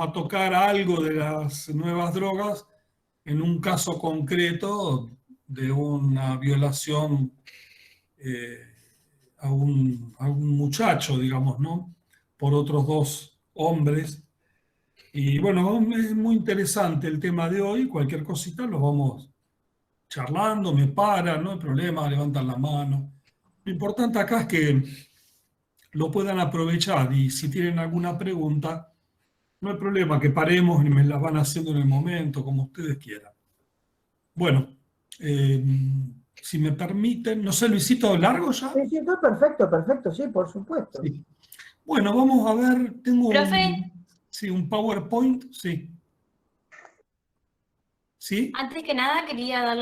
vamos a tocar algo de las nuevas drogas en un caso concreto de una violación a un muchacho, digamos, ¿no? Por otros dos hombres. Y bueno, es muy interesante el tema de hoy. Cualquier cosita lo vamos charlando, me paran, no hay problema, levantan la mano. Lo importante acá es que lo puedan aprovechar y si tienen alguna pregunta, no hay problema, que paremos y me la van haciendo en el momento, como ustedes quieran. Bueno, eh, si me permiten, no sé, Luisito, ¿largo ya? Sí, sí, está perfecto, perfecto, sí, por supuesto. Sí. Bueno, vamos a ver, tengo Profe, sí, un PowerPoint, sí. ¿Sí? antes que nada quería dar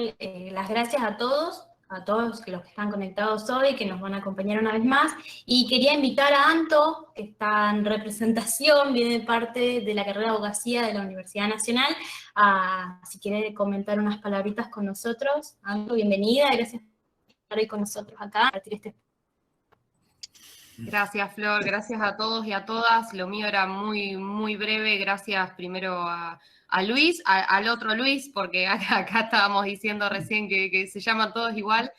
las gracias a todos los que están conectados hoy, que nos van a acompañar una vez más, y quería invitar a Anto, que está en representación, viene parte de la carrera de abogacía de la Universidad Nacional, si quiere comentar unas palabritas con nosotros. Anto, bienvenida, gracias por estar hoy con nosotros acá, compartir este. Gracias, Flor, gracias a todos y a todas. Lo mío era muy, muy breve. Gracias primero a Luis, al otro Luis, porque acá estábamos diciendo recién que se llaman todos igual.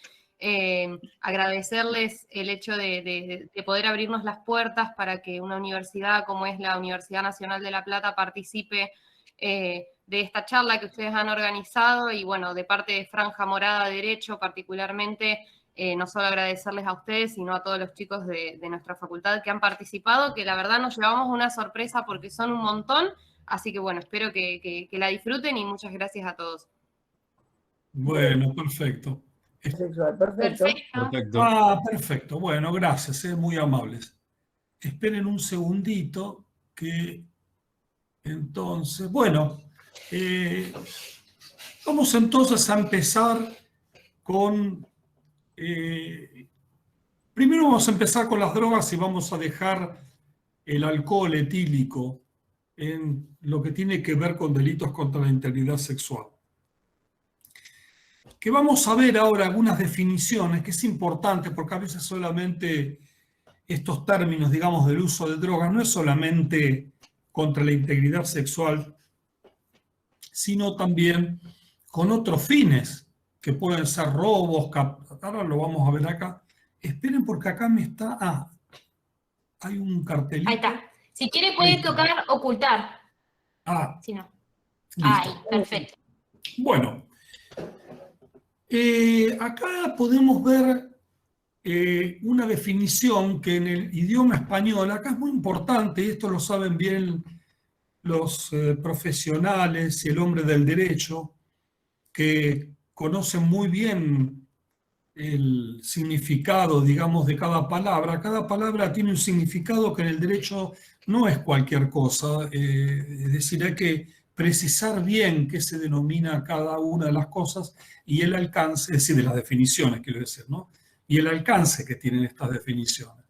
Agradecerles el hecho de poder abrirnos las puertas para que una universidad como es la Universidad Nacional de La Plata participe de esta charla que ustedes han organizado y bueno, de parte de Franja Morada Derecho particularmente, no solo agradecerles a ustedes, sino a todos los chicos de nuestra facultad que han participado, que la verdad nos llevamos una sorpresa porque son un montón, así que bueno, espero que la disfruten y muchas gracias a todos. Bueno, perfecto. Sexual, perfecto. Ah, perfecto. Bueno, gracias, muy amables. Esperen un segundito que entonces, bueno, vamos entonces a empezar con, primero vamos a empezar con las drogas y vamos a dejar el alcohol etílico en lo que tiene que ver con delitos contra la integridad sexual. Que vamos a ver ahora algunas definiciones, que es importante porque a veces solamente estos términos, digamos, del uso de drogas no es solamente contra la integridad sexual, sino también con otros fines, que pueden ser robos, ahora lo vamos a ver acá. Esperen porque acá me está... hay un cartelito. Ahí está. Si quiere puede tocar ocultar. Si no. Listo. Ahí, perfecto. Bueno, acá podemos ver una definición que en el idioma español, acá es muy importante, y esto lo saben bien los profesionales y el hombre del derecho, que conocen muy bien el significado, digamos, de cada palabra. Cada palabra tiene un significado que en el derecho no es cualquier cosa. Es decir, hay que precisar bien qué se denomina cada una de las cosas y el alcance, es decir, de las definiciones, quiero decir, ¿no? Y el alcance que tienen estas definiciones.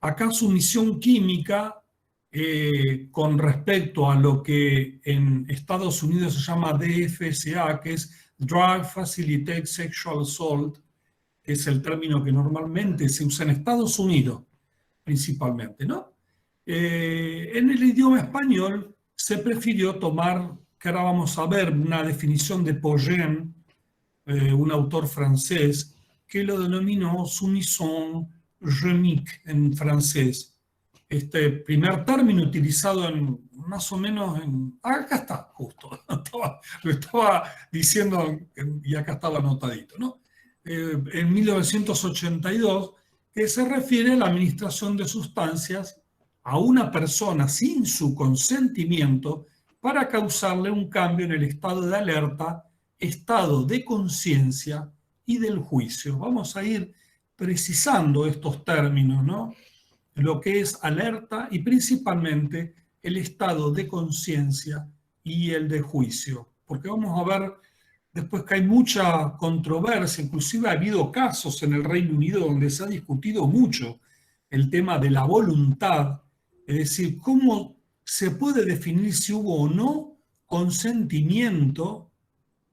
Acá su misión química, con respecto a lo que en Estados Unidos se llama DFSA, que es Drug Facilitated Sexual Assault, que es el término que normalmente se usa en Estados Unidos, principalmente, ¿no? En el idioma español se prefirió tomar, que ahora vamos a ver, una definición de Paugin, un autor francés, que lo denominó soumission chimique en francés. Este primer término utilizado en más o menos en... Acá está, justo. Lo estaba diciendo y acá estaba anotadito, ¿no? En 1982, que se refiere a la administración de sustancias a una persona sin su consentimiento para causarle un cambio en el estado de alerta, estado de conciencia y del juicio. Vamos a ir precisando estos términos, ¿no? Lo que es alerta y principalmente el estado de conciencia y el de juicio. Porque vamos a ver después que hay mucha controversia, inclusive ha habido casos en el Reino Unido donde se ha discutido mucho el tema de la voluntad, es decir, cómo se puede definir si hubo o no consentimiento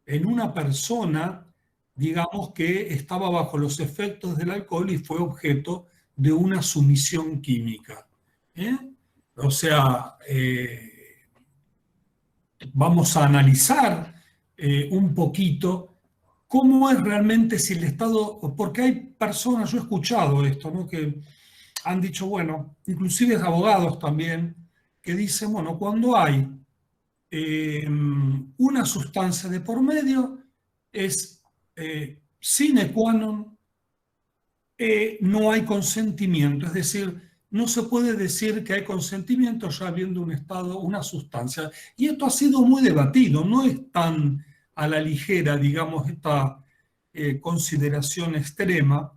en una persona, digamos, que estaba bajo los efectos del alcohol y fue objeto de una sumisión química. O sea, vamos a analizar un poquito cómo es realmente si el Estado, porque hay personas, yo he escuchado esto, ¿no? Que han dicho, bueno, inclusive abogados también, que dicen, bueno, cuando hay una sustancia de por medio, es sine qua non, no hay consentimiento, es decir, no se puede decir que hay consentimiento ya habiendo un estado, una sustancia. Y esto ha sido muy debatido, no es tan a la ligera, digamos, esta consideración extrema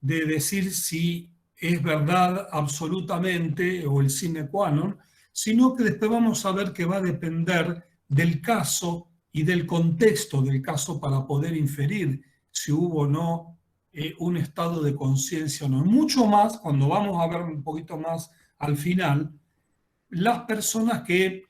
de decir si es verdad absolutamente o el sine qua non, sino que después vamos a ver que va a depender del caso y del contexto del caso para poder inferir si hubo o no un estado de conciencia o no. Mucho más, cuando vamos a ver un poquito más al final, las personas que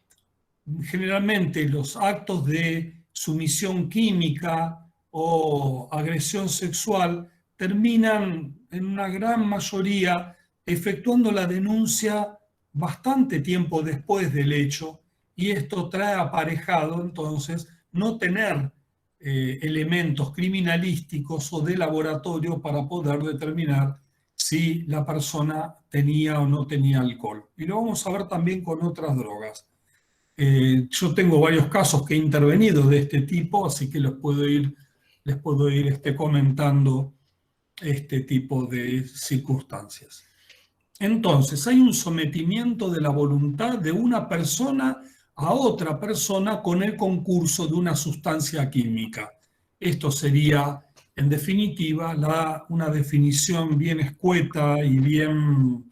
generalmente los actos de sumisión química o agresión sexual terminan en una gran mayoría efectuando la denuncia bastante tiempo después del hecho, y esto trae aparejado entonces no tener elementos criminalísticos o de laboratorio para poder determinar si la persona tenía o no tenía alcohol. Y lo vamos a ver también con otras drogas. Yo tengo varios casos que he intervenido de este tipo, así que les puedo ir comentando este tipo de circunstancias. Entonces, hay un sometimiento de la voluntad de una persona a otra persona con el concurso de una sustancia química. Esto sería, en definitiva, una definición bien escueta y bien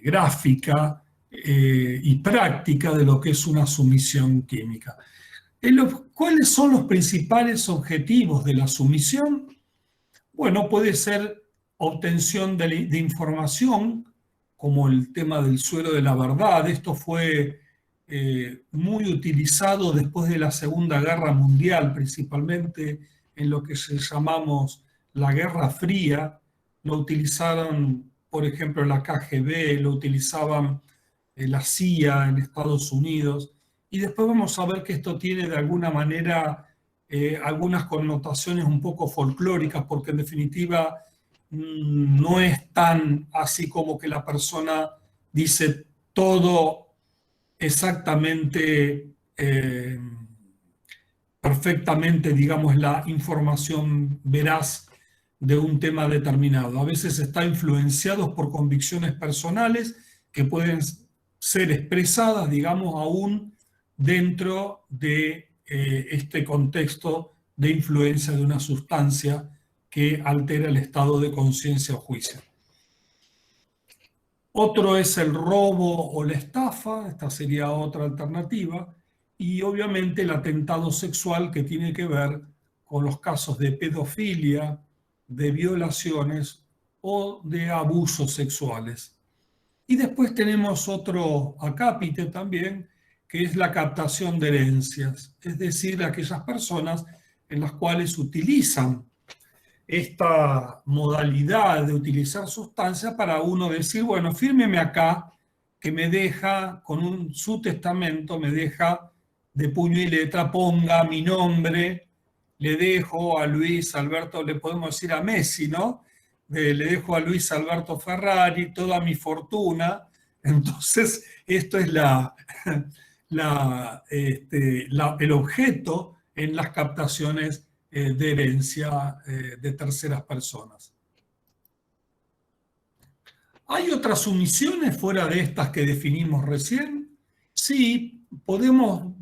gráfica y práctica de lo que es una sumisión química. ¿Cuáles son los principales objetivos de la sumisión? Bueno, puede ser obtención de información, como el tema del suelo de la verdad. Esto fue muy utilizado después de la Segunda Guerra Mundial, principalmente en lo que llamamos la Guerra Fría. Lo utilizaron, por ejemplo, la KGB, lo utilizaban la CIA en Estados Unidos. Y después vamos a ver que esto tiene de alguna manera algunas connotaciones un poco folclóricas, porque en definitiva no es tan así como que la persona dice todo exactamente, perfectamente, digamos, la información veraz de un tema determinado. A veces está influenciado por convicciones personales que pueden ser expresadas, digamos, aún dentro de este contexto de influencia de una sustancia que altera el estado de conciencia o juicio. Otro es el robo o la estafa, esta sería otra alternativa, y obviamente el atentado sexual, que tiene que ver con los casos de pedofilia, de violaciones o de abusos sexuales. Y después tenemos otro acápite también, que es la captación de herencias, es decir, aquellas personas en las cuales utilizan esta modalidad de utilizar sustancias para uno decir, bueno, fírmeme acá, que me deja, con su testamento, me deja de puño y letra, ponga mi nombre, le dejo a Luis Alberto, le podemos decir a Messi, ¿no? Le dejo a Luis Alberto Ferrari toda mi fortuna. Entonces, esto es el objeto en las captaciones de herencia de terceras personas. ¿Hay otras sumisiones fuera de estas que definimos recién? Sí, podemos.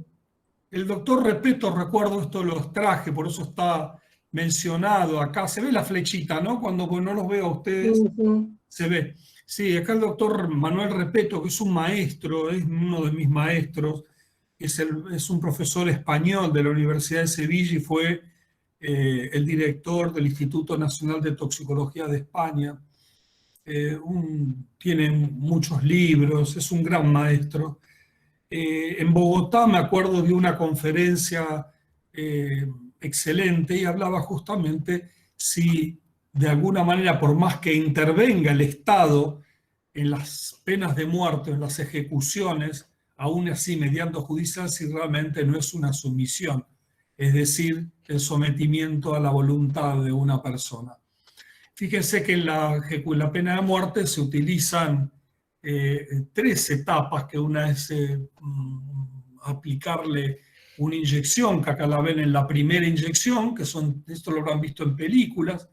El doctor Repetto, recuerdo esto, los traje, por eso está mencionado acá. Se ve la flechita, ¿no? Cuando no los veo a ustedes, Sí, sí. se ve. Sí, acá el doctor Manuel Repetto, que es un maestro, es uno de mis maestros, es un profesor español de la Universidad de Sevilla y fue el director del Instituto Nacional de Toxicología de España. Tiene muchos libros, es un gran maestro. En Bogotá me acuerdo de una conferencia excelente y hablaba justamente si de alguna manera, por más que intervenga el Estado en las penas de muerte, en las ejecuciones aún así mediando judicial si realmente no es una sumisión, es decir, el sometimiento a la voluntad de una persona. Fíjense que en la pena de muerte se utilizan 3 etapas, que una es aplicarle una inyección, que acá la ven en la primera inyección, que esto lo habrán visto en películas.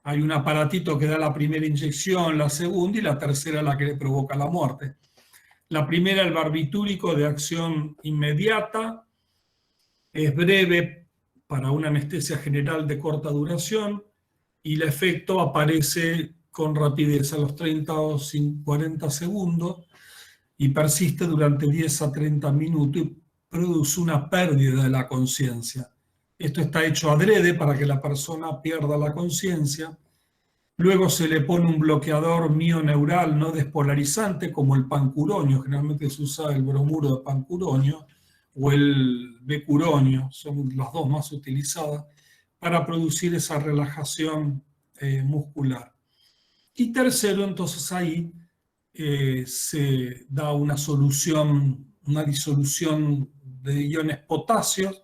Hay un aparatito que da la primera inyección, la segunda y la tercera la que le provoca la muerte. La primera, el barbitúrico de acción inmediata, es breve para una anestesia general de corta duración y el efecto aparece con rapidez a los 30 o 40 segundos y persiste durante 10 a 30 minutos y produce una pérdida de la conciencia. Esto está hecho adrede para que la persona pierda la conciencia. Luego se le pone un bloqueador mioneural no despolarizante como el pancuronio, generalmente se usa el bromuro de pancuronio o el becuronio, son las dos más utilizadas, para producir esa relajación muscular. Y tercero, entonces ahí se da una solución, una disolución de iones potasios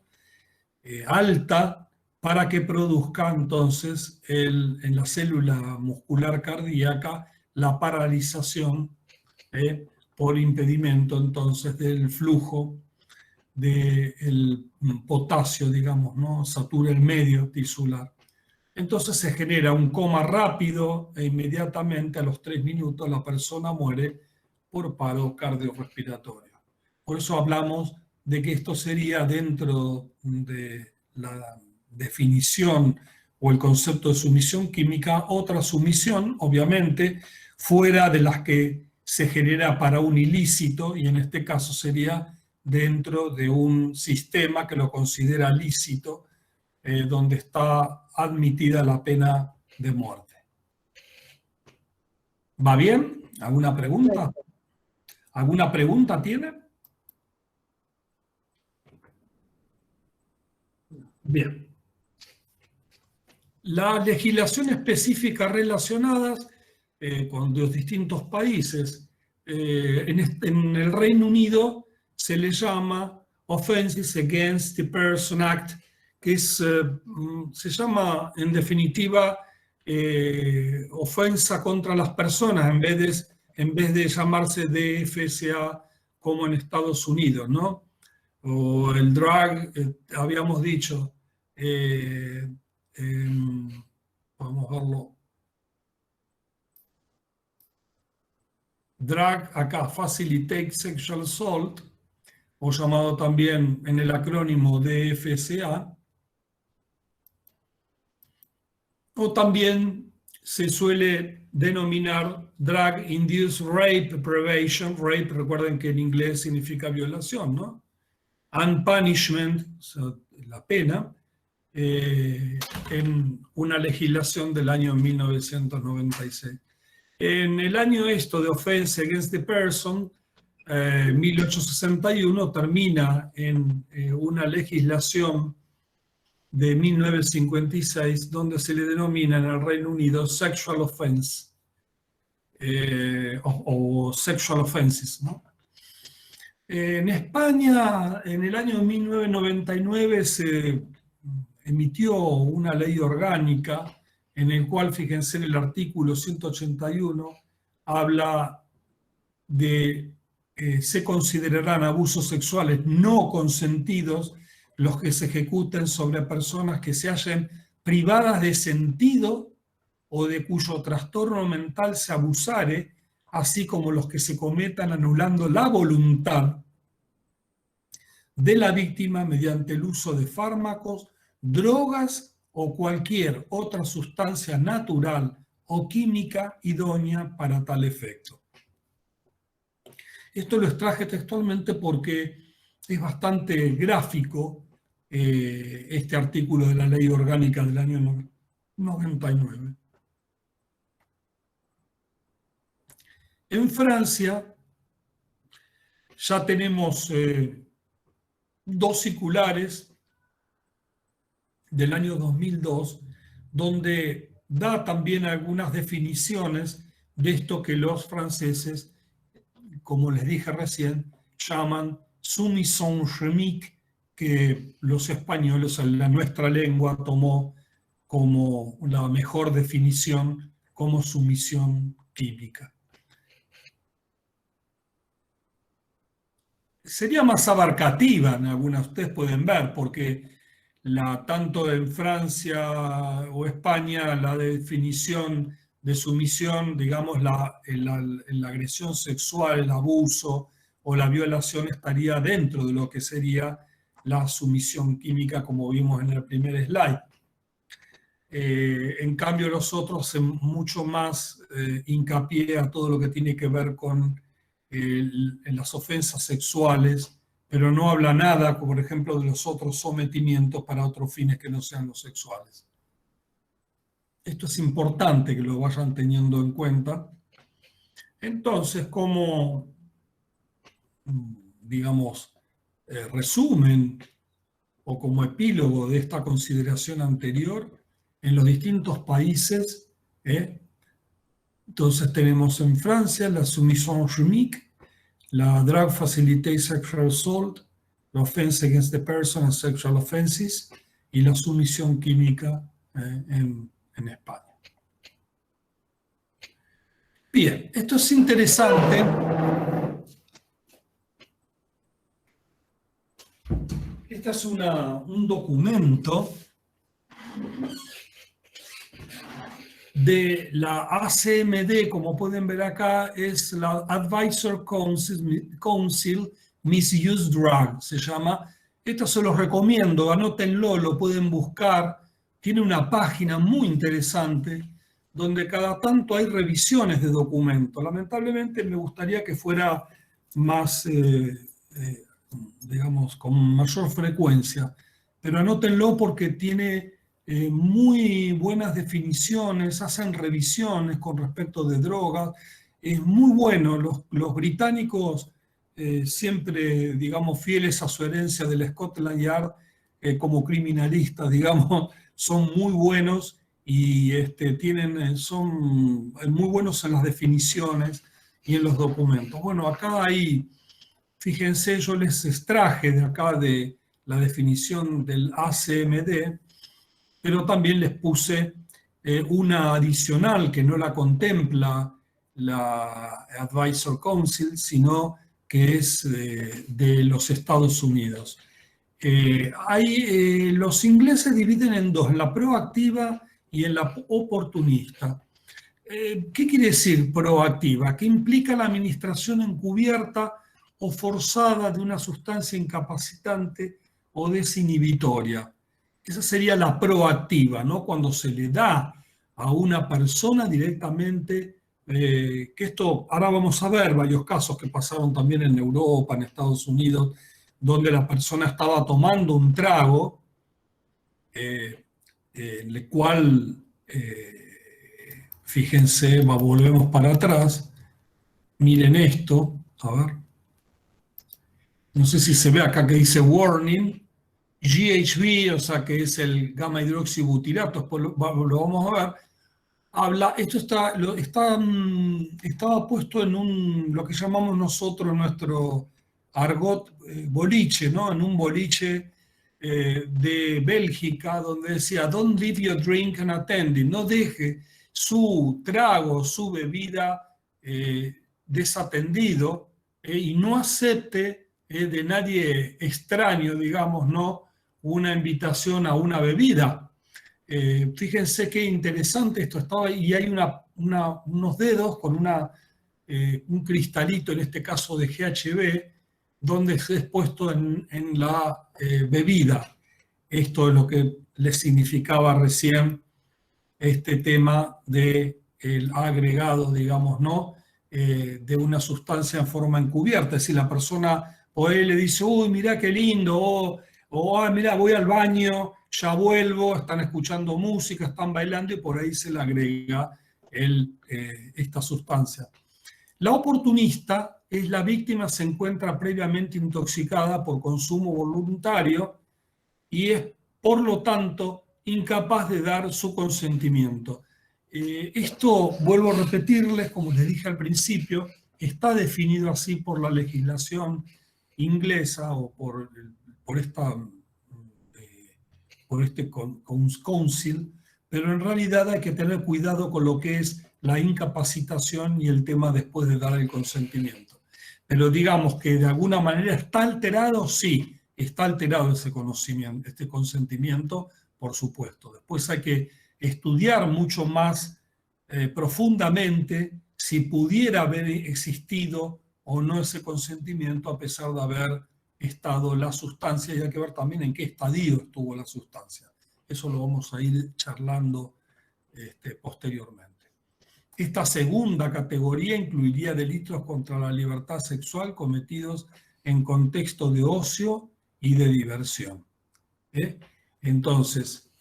alta para que produzca entonces en la célula muscular cardíaca la paralización por impedimento entonces del flujo del potasio, digamos, ¿no? Satura el medio tisular. Entonces se genera un coma rápido e inmediatamente a los 3 minutos la persona muere por paro cardiorrespiratorio. Por eso hablamos de que esto sería dentro de la definición o el concepto de sumisión química, otra sumisión, obviamente, fuera de las que se genera para un ilícito, y en este caso sería dentro de un sistema que lo considera lícito, donde está admitida la pena de muerte. ¿Va bien? ¿Alguna pregunta? ¿Alguna pregunta tiene? Bien. La legislación específica relacionadas con los distintos países, en el Reino Unido se le llama Offenses Against the Person Act, que se llama en definitiva ofensa contra las personas en vez de llamarse DFSA como en Estados Unidos, ¿no? O el drug, habíamos dicho, vamos a verlo, drug acá, Facilitate Sexual Assault, o llamado también en el acrónimo DFSA, o también se suele denominar Drug Induced Rape Prevention. Rape, recuerden que en inglés significa violación, ¿no? And Punishment, o sea, la pena, en una legislación del año 1996. En el año de Offense Against the Person, 1861, termina en una legislación de 1956, donde se le denomina en el Reino Unido Sexual Offense, o Sexual Offenses, ¿no? En España, en el año 1999, se emitió una ley orgánica en el cual, fíjense, en el artículo 181, habla de se considerarán abusos sexuales no consentidos los que se ejecuten sobre personas que se hallen privadas de sentido o de cuyo trastorno mental se abusare, así como los que se cometan anulando la voluntad de la víctima mediante el uso de fármacos, drogas o cualquier otra sustancia natural o química idónea para tal efecto. Esto lo extraje textualmente porque es bastante gráfico este artículo de la Ley Orgánica del año 99. En Francia ya tenemos 2 circulares del año 2002, donde da también algunas definiciones de esto que los franceses, como les dije recién, llaman soumission chimique, que los españoles en nuestra lengua tomó como la mejor definición como sumisión química. Sería más abarcativa en algunas, ustedes pueden ver, porque tanto en Francia o España la definición de sumisión, digamos, la agresión sexual, el abuso o la violación estaría dentro de lo que sería la sumisión química, como vimos en el primer slide. En cambio, los otros hacen mucho más hincapié a todo lo que tiene que ver con las ofensas sexuales, pero no habla nada, por ejemplo, de los otros sometimientos para otros fines que no sean los sexuales. Esto es importante que lo vayan teniendo en cuenta. Entonces, como, digamos, resumen o como epílogo de esta consideración anterior, en los distintos países, entonces tenemos en Francia la soumission chimique, la drug facilitated sexual assault, la offense against the person and sexual offenses, y la sumisión química en España. Bien, esto es interesante. Este es un documento de la ACMD, como pueden ver acá, es la Advisor Council Misuse Drug, se llama. Esto se los recomiendo, anótenlo, lo pueden buscar. Tiene una página muy interesante donde cada tanto hay revisiones de documentos. Lamentablemente me gustaría que fuera más, digamos, con mayor frecuencia, pero anótenlo porque tiene muy buenas definiciones, hacen revisiones con respecto de drogas. Es muy bueno, los británicos siempre, digamos, fieles a su herencia del Scotland Yard como criminalistas, digamos, son muy buenos y son muy buenos en las definiciones y en los documentos. Bueno, acá hay, fíjense, yo les extraje de acá de la definición del ACMD, pero también les puse una adicional que no la contempla la Advisor Council, sino que es de los Estados Unidos. Los ingleses dividen en dos, en la proactiva y en la oportunista. ¿Qué quiere decir proactiva? Que implica la administración encubierta o forzada de una sustancia incapacitante o desinhibitoria. Esa sería la proactiva, ¿no? Cuando se le da a una persona directamente, que esto, ahora vamos a ver varios casos que pasaron también en Europa, en Estados Unidos, donde la persona estaba tomando un trago, en el cual, fíjense, volvemos para atrás, miren esto, a ver, no sé si se ve acá que dice warning, GHB, o sea que es el gamma hidroxibutirato, después lo vamos a ver, esto estaba puesto en lo que llamamos nosotros nuestro argot boliche, ¿no? En un boliche de Bélgica, donde decía, don't leave your drink unattended, no deje su trago, su bebida desatendido y no acepte de nadie extraño, digamos, ¿no? Una invitación a una bebida. Fíjense qué interesante esto estaba, y hay unos dedos con un cristalito, en este caso de GHB, donde se ha puesto en la bebida. Esto es lo que les significaba recién este tema del agregado, digamos, ¿no? De una sustancia en forma encubierta. Es decir, la persona o él le dice, uy, mirá qué lindo, o mirá, voy al baño, ya vuelvo, están escuchando música, están bailando y por ahí se le agrega esta sustancia. La oportunista es la víctima se encuentra previamente intoxicada por consumo voluntario y es, por lo tanto, incapaz de dar su consentimiento. Esto, vuelvo a repetirles, como les dije al principio, está definido así por la legislación inglesa o por este council, pero en realidad hay que tener cuidado con lo que es la incapacitación y el tema después de dar el consentimiento. Pero digamos que de alguna manera está alterado, sí, está alterado ese conocimiento, este consentimiento, por supuesto. Después hay que estudiar mucho más profundamente si pudiera haber existido o no ese consentimiento a pesar de haber estado la sustancia, y hay que ver también en qué estadio estuvo la sustancia. Eso lo vamos a ir charlando posteriormente. Esta segunda categoría incluiría delitos contra la libertad sexual cometidos en contexto de ocio y de diversión. Entonces,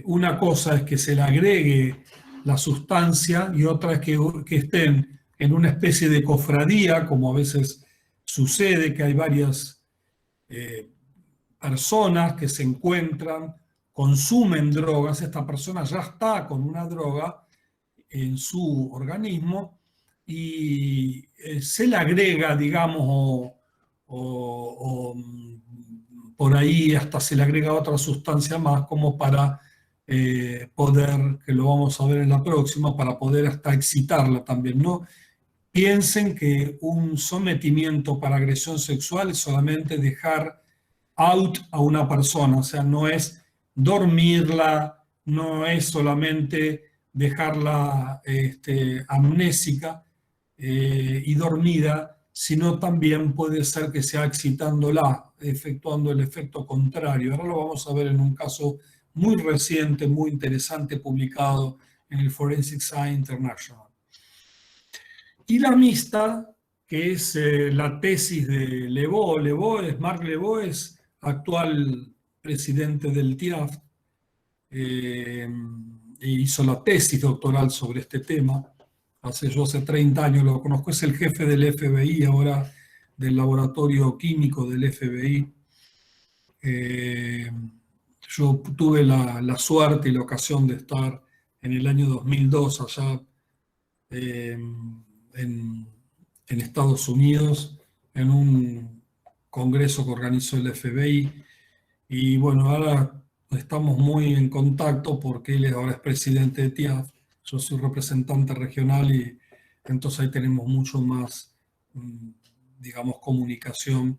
una cosa es que se le agregue la sustancia y otra es que estén en una especie de cofradía, como a veces sucede, que hay varias personas que se encuentran, consumen drogas, esta persona ya está con una droga en su organismo y se le agrega, digamos, o por ahí hasta se le agrega otra sustancia más como para poder, que lo vamos a ver en la próxima, para poder hasta excitarla también, ¿no? Piensen que un sometimiento para agresión sexual es solamente dejar out a una persona, o sea, no es dormirla, no es solamente dejarla amnésica y dormida, sino también puede ser que sea excitándola, efectuando el efecto contrario. Ahora lo vamos a ver en un caso muy reciente, muy interesante, publicado en el Forensic Science International. Y la mixta, que es la tesis de Marc Levaux es actual presidente del TIAF, hizo la tesis doctoral sobre este tema. Yo hace 30 años lo conozco, es el jefe del FBI, ahora del laboratorio químico del FBI. Yo tuve la suerte y la ocasión de estar en el año 2002 allá en Estados Unidos, en un congreso que organizó el FBI. Y bueno, ahora estamos muy en contacto porque él ahora es presidente de TIAF. Yo soy representante regional y entonces ahí tenemos mucho más, digamos, comunicación.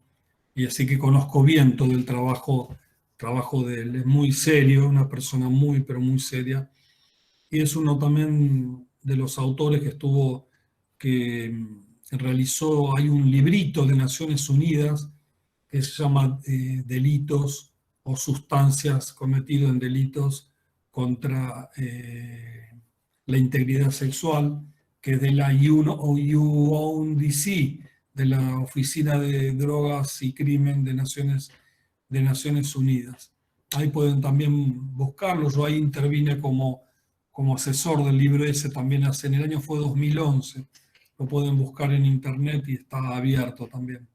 Y así que conozco bien todo el trabajo de él. Es muy serio, una persona muy, pero muy seria. Y es uno también de los autores que realizó, hay un librito de Naciones Unidas que se llama Delitos o Sustancias cometidos en delitos contra la integridad sexual, que es de la UNODC, de la Oficina de Drogas y Crimen de Naciones Unidas. Ahí pueden también buscarlo. Yo ahí intervine como asesor del libro ese también en el año fue 2011. Lo pueden buscar en internet y está abierto también.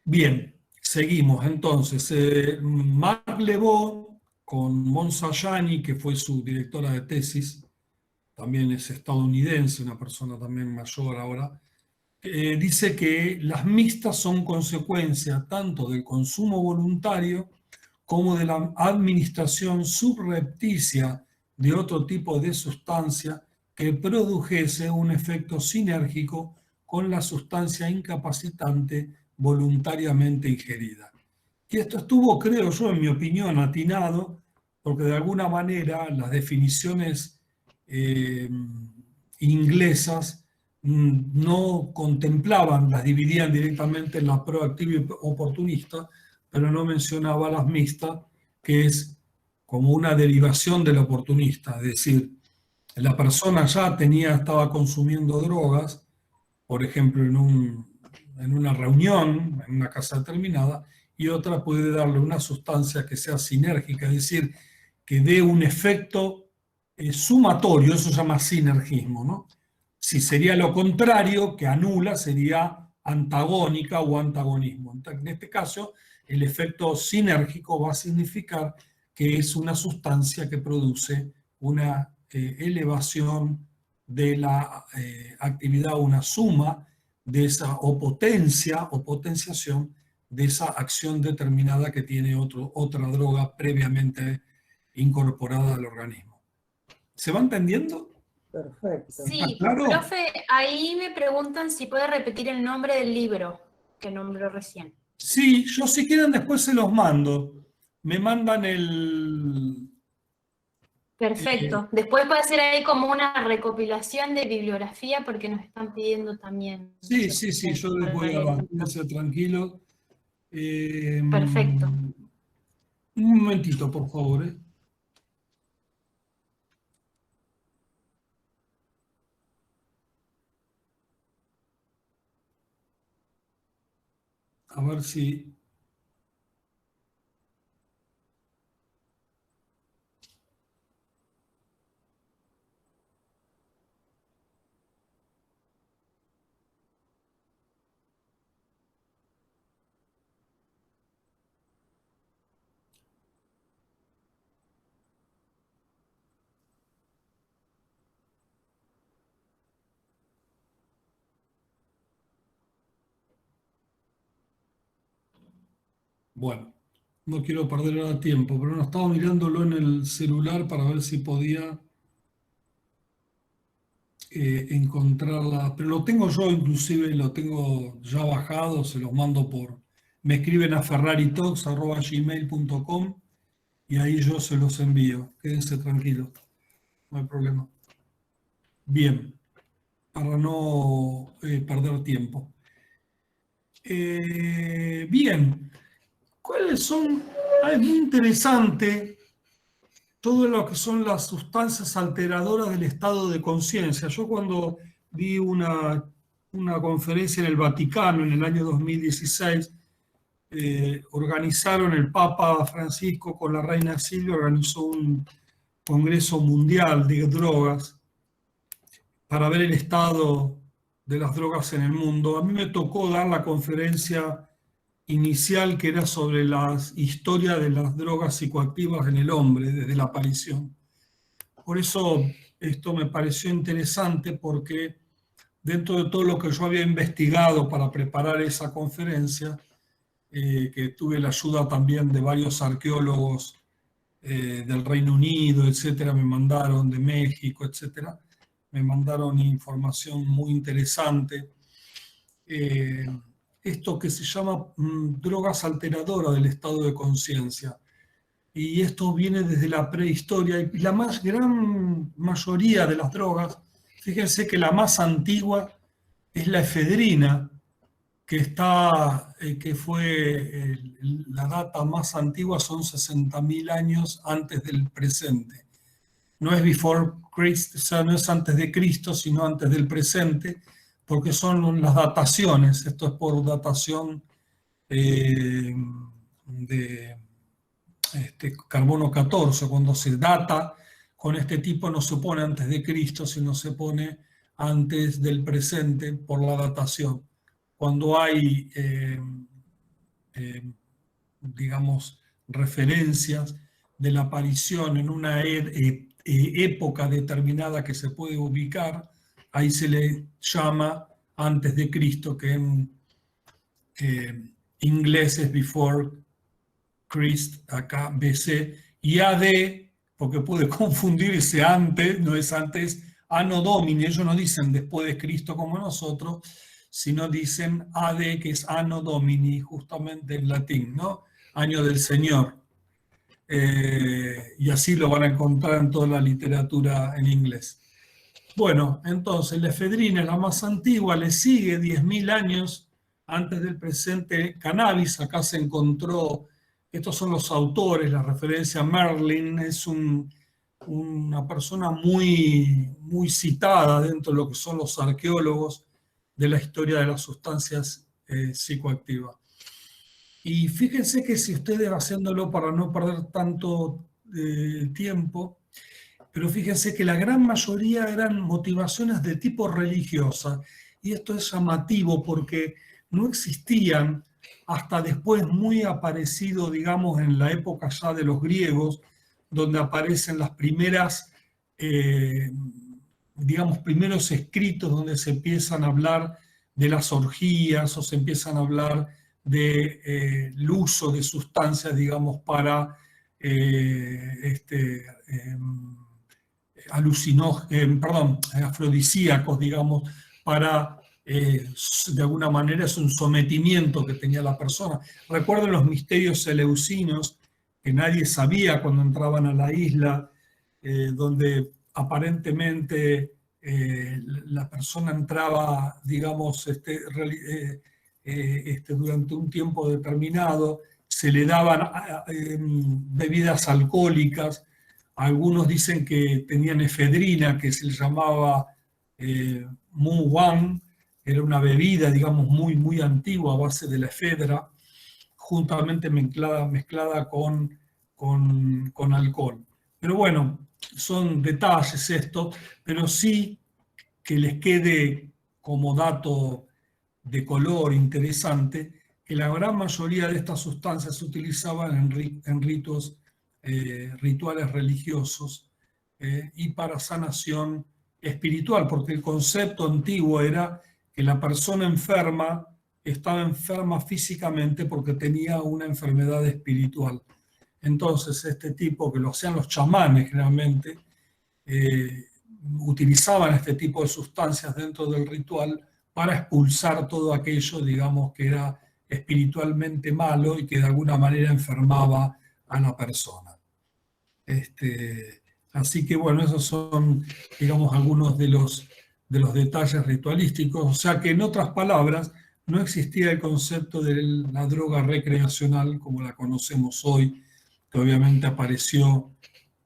Bien, seguimos entonces. Marc Levaux con Monza Yani, que fue su directora de tesis, también es estadounidense, una persona también mayor ahora, dice que las mixtas son consecuencia tanto del consumo voluntario como de la administración subrepticia de otro tipo de sustancia que produjese un efecto sinérgico con la sustancia incapacitante voluntariamente ingerida. Y esto estuvo, creo yo, en mi opinión, atinado, porque de alguna manera las definiciones inglesas no contemplaban, las dividían directamente en la proactiva y oportunista, pero no mencionaba las mixtas, que es como una derivación de la oportunista, es decir, la persona ya estaba consumiendo drogas, por ejemplo, en una reunión, en una casa determinada, y otra puede darle una sustancia que sea sinérgica, es decir, que dé un efecto sumatorio, eso se llama sinergismo, ¿no? Si sería lo contrario, que anula, sería antagónica o antagonismo. En este caso, el efecto sinérgico va a significar que es una sustancia que produce una elevación de la actividad, una suma de esa, o potencia o potenciación de esa acción determinada que tiene otra droga previamente incorporada al organismo. ¿Se va entendiendo? Perfecto. Sí, claro? profe, ahí me preguntan si puede repetir el nombre del libro que nombró recién. Sí, yo si quieren después se los mando. Me mandan el... Perfecto. Después puede ser ahí como una recopilación de bibliografía porque nos están pidiendo también. Sí, yo les voy a dar. Quédense tranquilos. Perfecto. Un momentito, por favor. A ver si... Bueno, no quiero perder ahora tiempo, pero no estaba mirándolo en el celular para ver si podía encontrarla. Pero lo tengo yo, inclusive lo tengo ya bajado, se los mando por... Me escriben a ferraritalks@gmail.com y ahí yo se los envío. Quédense tranquilos, no hay problema. Bien, para no perder tiempo. Bien, ¿cuáles son? Es muy interesante todo lo que son las sustancias alteradoras del estado de conciencia. Yo cuando vi una conferencia en el Vaticano en el año 2016, organizaron el Papa Francisco con la Reina Silvia, organizó un congreso mundial de drogas para ver el estado de las drogas en el mundo. A mí me tocó dar la conferencia inicial que era sobre la historia de las drogas psicoactivas en el hombre desde la aparición. Por eso esto me pareció interesante porque dentro de todo lo que yo había investigado para preparar esa conferencia, que tuve la ayuda también de varios arqueólogos del Reino Unido, etcétera, me mandaron de México, etcétera, me mandaron información muy interesante. Esto que se llama drogas alteradoras del estado de conciencia. Y esto viene desde la prehistoria. Y la gran mayoría de las drogas, fíjense que la más antigua es la efedrina, que fue la data más antigua, son 60.000 años antes del presente. No es before Christ, o sea, no es antes de Cristo, sino antes del presente, porque son las dataciones. Esto es por datación de carbono 14. Cuando se data con este tipo no se pone antes de Cristo, sino se pone antes del presente por la datación. Cuando hay, digamos, referencias de la aparición en una época determinada que se puede ubicar, ahí se le llama antes de Cristo, que en inglés es before Christ, acá BC, y AD, porque puede confundirse antes, no es antes, Anno Domini, ellos no dicen después de Cristo como nosotros, sino dicen AD, que es Anno Domini, justamente en latín, ¿no? Año del Señor. Y así lo van a encontrar en toda la literatura en inglés. Bueno, entonces la efedrina es la más antigua, le sigue 10.000 años antes del presente cannabis. Acá se encontró, estos son los autores, la referencia a Merlin, es una persona muy, muy citada dentro de lo que son los arqueólogos de la historia de las sustancias psicoactivas. Y fíjense que si ustedes, haciéndolo para no perder tanto tiempo, pero fíjense que la gran mayoría eran motivaciones de tipo religiosa. Y esto es llamativo porque no existían, hasta después muy aparecido, digamos, en la época ya de los griegos, donde aparecen las primeras, digamos, primeros escritos donde se empiezan a hablar de las orgías, o se empiezan a hablar del uso de sustancias, digamos, para afrodisíacos, digamos, para, de alguna manera, es un sometimiento que tenía la persona. Recuerden los misterios seleucinos, que nadie sabía cuando entraban a la isla, donde aparentemente la persona entraba, digamos, durante un tiempo determinado, se le daban bebidas alcohólicas. Algunos dicen que tenían efedrina, que se le llamaba Mu Wan, era una bebida, digamos, muy, muy antigua a base de la efedra, juntamente mezclada con alcohol. Pero bueno, son detalles estos, pero sí que les quede como dato de color interesante que la gran mayoría de estas sustancias se utilizaban en rituales religiosos y para sanación espiritual, porque el concepto antiguo era que la persona enferma estaba enferma físicamente porque tenía una enfermedad espiritual. Entonces, este tipo, que lo hacían los chamanes generalmente, utilizaban este tipo de sustancias dentro del ritual para expulsar todo aquello, digamos, que era espiritualmente malo y que de alguna manera enfermaba a la persona. Así que, bueno, esos son, digamos, algunos de los detalles ritualísticos. O sea que, en otras palabras, no existía el concepto de la droga recreacional como la conocemos hoy, que obviamente apareció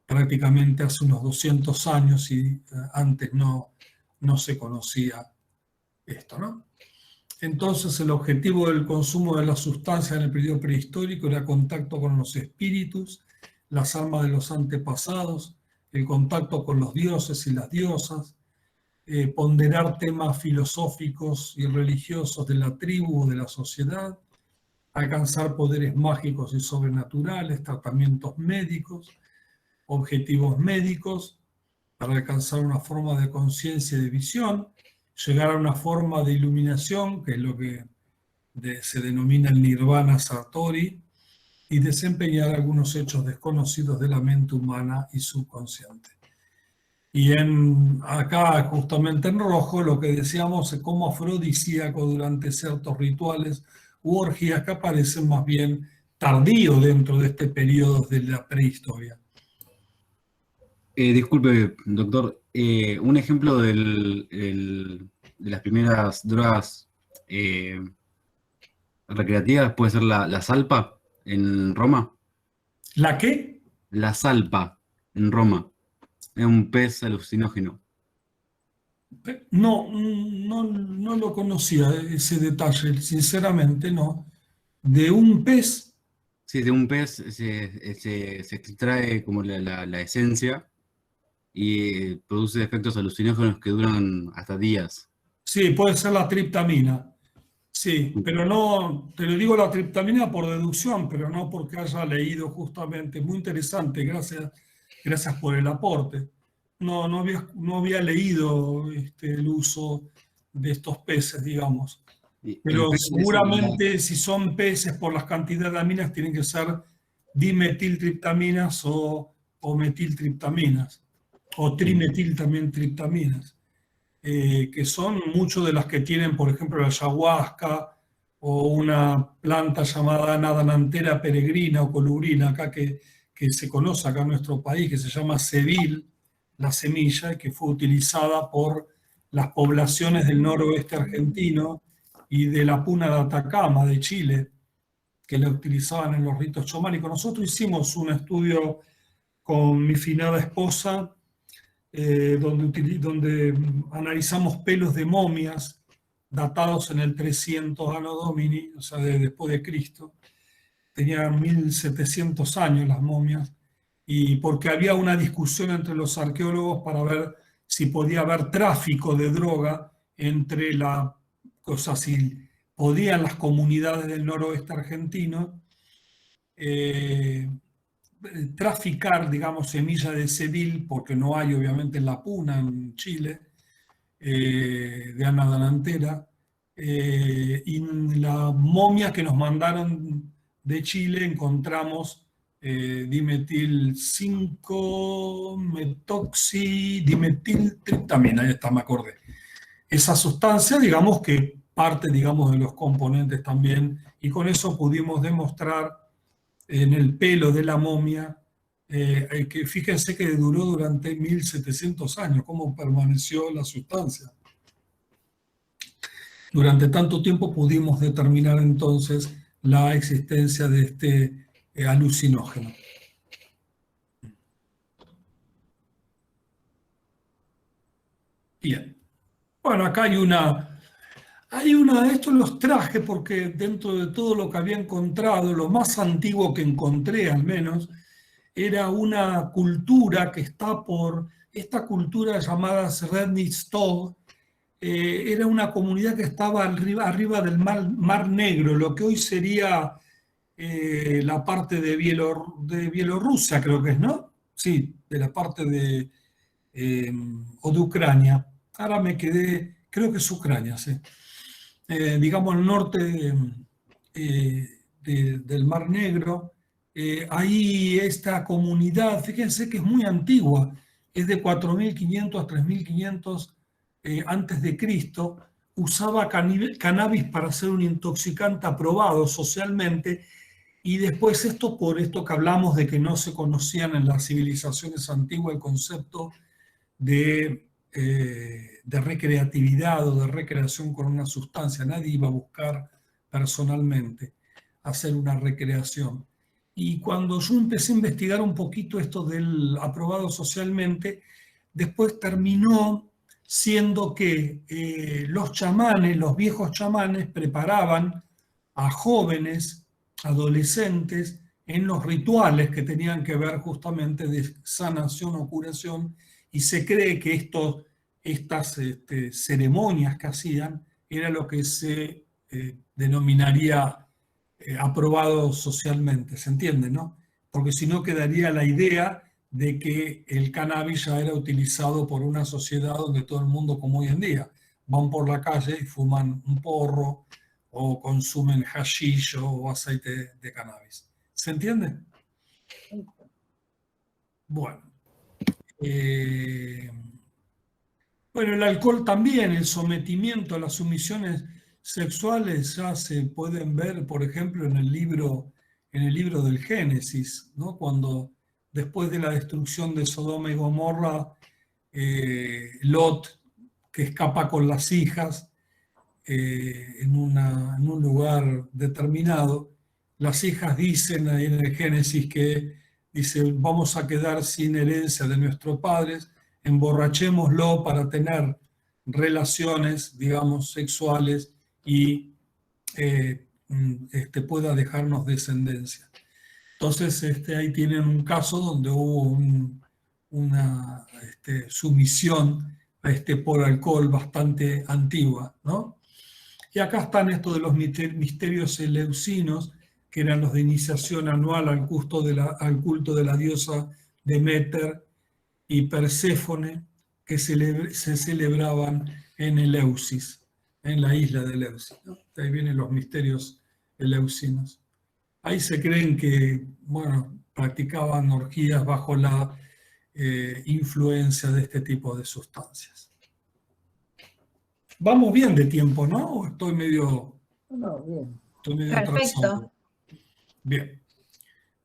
prácticamente hace unos 200 años y antes no se conocía esto, ¿no? Entonces, el objetivo del consumo de las sustancias en el periodo prehistórico era contacto con los espíritus, las almas de los antepasados, el contacto con los dioses y las diosas, ponderar temas filosóficos y religiosos de la tribu o de la sociedad, alcanzar poderes mágicos y sobrenaturales, tratamientos médicos, objetivos médicos, para alcanzar una forma de conciencia y de visión, llegar a una forma de iluminación, que es lo que se denomina el Nirvana Satori, y desempeñar algunos hechos desconocidos de la mente humana y subconsciente. Y acá, justamente en rojo, lo que decíamos es como afrodisíaco durante ciertos rituales u orgías que aparecen más bien tardío dentro de este periodo de la prehistoria. Disculpe, doctor, un ejemplo de las primeras drogas recreativas puede ser la salpa en Roma. ¿La qué? La salpa en Roma. Es un pez alucinógeno. No lo conocía ese detalle, sinceramente no. ¿De un pez? Sí, de un pez se extrae como la esencia y produce efectos alucinógenos que duran hasta días. Sí, puede ser la triptamina. Sí, pero no, te lo digo la triptamina por deducción, pero no porque haya leído justamente. Muy interesante, gracias por el aporte. No había leído el uso de estos peces, digamos. Pero seguramente si son peces por las cantidades de aminas tienen que ser dimetiltriptaminas o metiltriptaminas, o trimetil también triptaminas, que son muchas de las que tienen, por ejemplo, la ayahuasca o una planta llamada nadanantera peregrina o colubrina, acá que se conoce acá en nuestro país, que se llama sevil, la semilla, que fue utilizada por las poblaciones del noroeste argentino y de la Puna de Atacama, de Chile, que la utilizaban en los ritos chamánicos. Nosotros hicimos un estudio con mi finada esposa, donde analizamos pelos de momias datados en el 300 Anno Domini, o sea, después de Cristo. Tenían 1700 años las momias, y porque había una discusión entre los arqueólogos para ver si podía haber tráfico de droga entre si podían las comunidades del noroeste argentino traficar, digamos, semilla de sevil, porque no hay obviamente en la Puna, en Chile, de nadanantera, Y en la momia que nos mandaron de Chile encontramos dimetil 5-metoxidimetiltriptamina, ahí está, me acordé. Esa sustancia, digamos que parte, digamos, de los componentes también, y con eso pudimos demostrar en el pelo de la momia, que fíjense que duró durante 1700 años, cómo permaneció la sustancia. Durante tanto tiempo pudimos determinar entonces la existencia de este alucinógeno. Bien. Bueno, acá hay una, esto los traje porque dentro de todo lo que había encontrado, lo más antiguo que encontré al menos, era una cultura que está por, esta cultura llamada Srednitz-Tog, era una comunidad que estaba arriba del Mar Negro, lo que hoy sería la parte de Bielorrusia, creo que es, ¿no? Sí, de la parte de, o de Ucrania. Ahora me quedé, creo que es Ucrania, sí. Digamos al norte del Mar Negro. Ahí esta comunidad, fíjense que es muy antigua, es de 4500 a 3500 antes de Cristo, usaba cannabis para ser un intoxicante aprobado socialmente, y después esto, por esto que hablamos de que no se conocían en las civilizaciones antiguas el concepto de recreatividad o de recreación con una sustancia. Nadie iba a buscar personalmente hacer una recreación. Y cuando yo empecé a investigar un poquito esto del aprobado socialmente, después terminó siendo que los chamanes, los viejos chamanes, preparaban a jóvenes, adolescentes, en los rituales que tenían que ver justamente de sanación o curación, y se cree que estas ceremonias que hacían era lo que se denominaría aprobado socialmente, ¿se entiende, no? Porque si no quedaría la idea de que el cannabis ya era utilizado por una sociedad donde todo el mundo, como hoy en día, van por la calle y fuman un porro o consumen hashish o aceite de cannabis. ¿Se entiende? Bueno. Bueno, el alcohol también, el sometimiento, las sumisiones sexuales ya se pueden ver, por ejemplo, en el libro del Génesis, ¿no? Cuando después de la destrucción de Sodoma y Gomorra, Lot, que escapa con las hijas en un lugar determinado, las hijas dicen ahí en el Génesis que dice, vamos a quedar sin herencia de nuestros padres, emborrachémoslo para tener relaciones, digamos, sexuales y pueda dejarnos descendencia. Entonces, ahí tienen un caso donde hubo una sumisión por alcohol bastante antigua, ¿no? Y acá están estos de los misterios eleusinos, que eran los de iniciación anual al culto de la diosa Demeter y Perséfone, que se celebraban en Eleusis, en la isla de Eleusis, ¿no? Ahí vienen los misterios eleusinos. Ahí se creen que, bueno, practicaban orgías bajo la influencia de este tipo de sustancias. Vamos bien de tiempo, ¿no? ¿O estoy medio... No, bien. Estoy medio Perfecto. atrasado? Bien.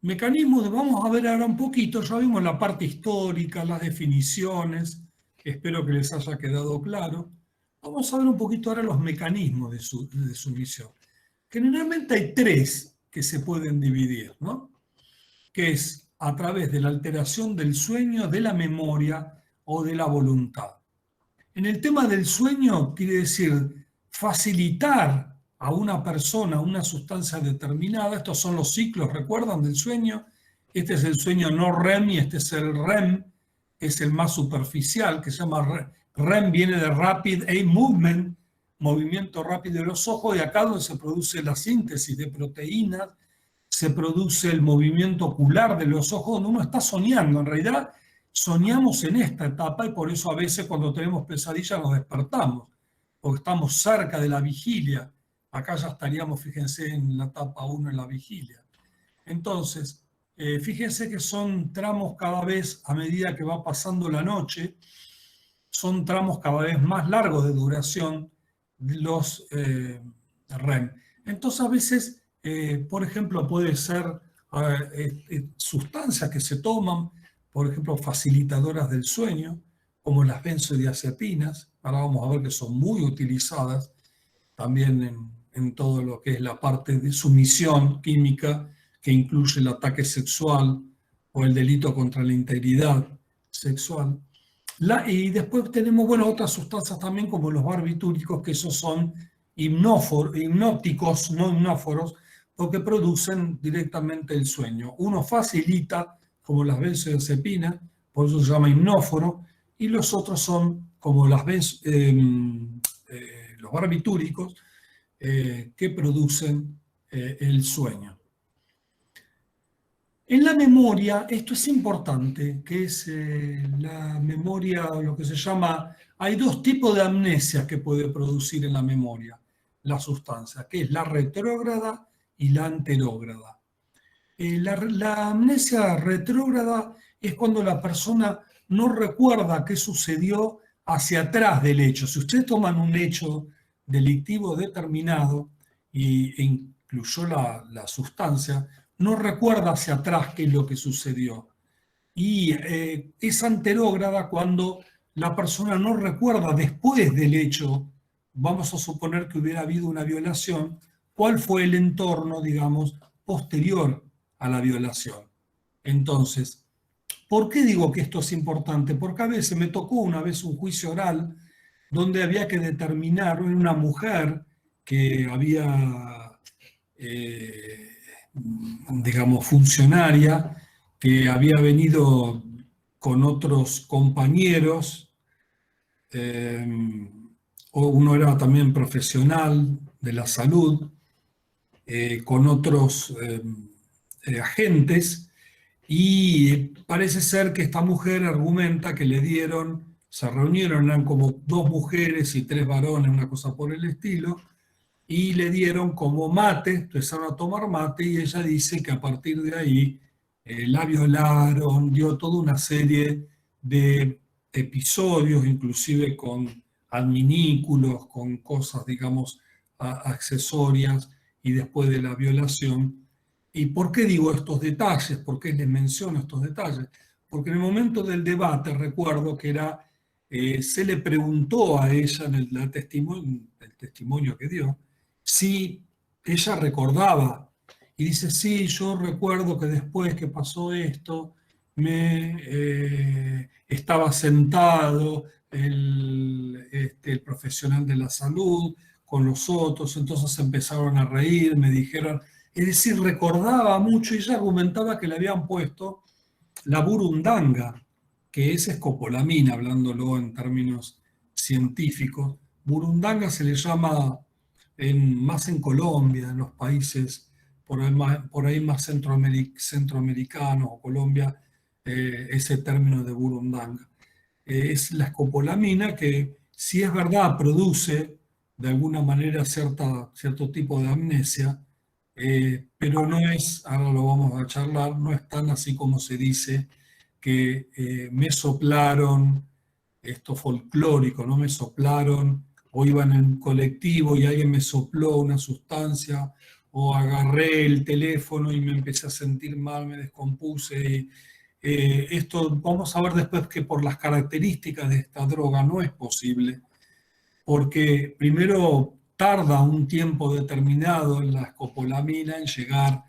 Mecanismos, vamos a ver ahora un poquito, ya vimos la parte histórica, las definiciones, espero que les haya quedado claro. Vamos a ver un poquito ahora los mecanismos de sumisión. Generalmente hay tres que se pueden dividir, ¿no? Que es a través de la alteración del sueño, de la memoria o de la voluntad. En el tema del sueño quiere decir facilitar a una persona una sustancia determinada. Estos son los ciclos, ¿recuerdan? Del sueño. Este es el sueño no REM y este es el REM, que es el más superficial, que se llama REM, viene de Rapid Eye Movement, movimiento rápido de los ojos, y acá donde se produce la síntesis de proteínas, se produce el movimiento ocular de los ojos, donde uno está soñando. En realidad soñamos en esta etapa y por eso a veces cuando tenemos pesadillas nos despertamos. porque estamos cerca de la vigilia. Acá ya estaríamos, fíjense, en la etapa 1 en la vigilia. Entonces, fíjense que son tramos cada vez, a medida que va pasando la noche, son tramos cada vez más largos de duración los REM. Entonces, a veces, por ejemplo, puede ser sustancias que se toman, por ejemplo, facilitadoras del sueño, como las benzodiazepinas. Ahora vamos a ver que son muy utilizadas también en todo lo que es la parte de sumisión química, que incluye el ataque sexual o el delito contra la integridad sexual. Y después tenemos, bueno, otras sustancias también como los barbitúricos, que esos son hipnóticos, no hipnóforos, porque producen directamente el sueño. Uno facilita, como las benzodiazepinas, por eso se llama hipnóforo, y los otros son como los barbitúricos, que producen el sueño. En la memoria, esto es importante, que es la memoria, lo que se llama, hay dos tipos de amnesia que puede producir en la memoria la sustancia, que es la retrógrada y la anterógrada. La amnesia retrógrada es cuando la persona no recuerda qué sucedió hacia atrás del hecho. Si ustedes toman un hecho delictivo determinado e incluyó la sustancia, no recuerda hacia atrás qué es lo que sucedió. Y es anterógrada cuando la persona no recuerda después del hecho, vamos a suponer que hubiera habido una violación, cuál fue el entorno, digamos, posterior a la violación. Entonces, ¿por qué digo que esto es importante? Porque a veces me tocó una vez un juicio oral donde había que determinar una mujer que había, digamos, funcionaria, que había venido con otros compañeros, uno era también profesional de la salud, con otros agentes, y parece ser que esta mujer argumenta que le dieron, se reunieron, eran como 2 mujeres y 3 varones, una cosa por el estilo, y le dieron como mate, empezaron a tomar mate, y ella dice que a partir de ahí la violaron, dio toda una serie de episodios, inclusive con adminículos, con cosas, digamos, accesorias, y después de la violación. ¿Y por qué digo estos detalles? ¿Por qué les menciono estos detalles? Porque en el momento del debate recuerdo que se le preguntó a ella en el testimonio que dio, si ella recordaba. Y dice, sí, yo recuerdo que después que pasó esto, estaba sentado el profesional de la salud con los otros, entonces empezaron a reír, me dijeron, es decir, recordaba mucho, y ella argumentaba que le habían puesto la burundanga, que es escopolamina, hablándolo en términos científicos. Burundanga se le llama más en Colombia, en los países por ahí más centroamericanos o Colombia, ese término de burundanga. Es la escopolamina que, si es verdad, produce de alguna manera cierto tipo de amnesia, pero no es, ahora lo vamos a charlar, no es tan así como se dice, que me soplaron, esto folclórico, no me soplaron, o iba en el colectivo y alguien me sopló una sustancia, o agarré el teléfono y me empecé a sentir mal, me descompuse. Esto vamos a ver después que por las características de esta droga no es posible, porque primero tarda un tiempo determinado en la escopolamina en llegar,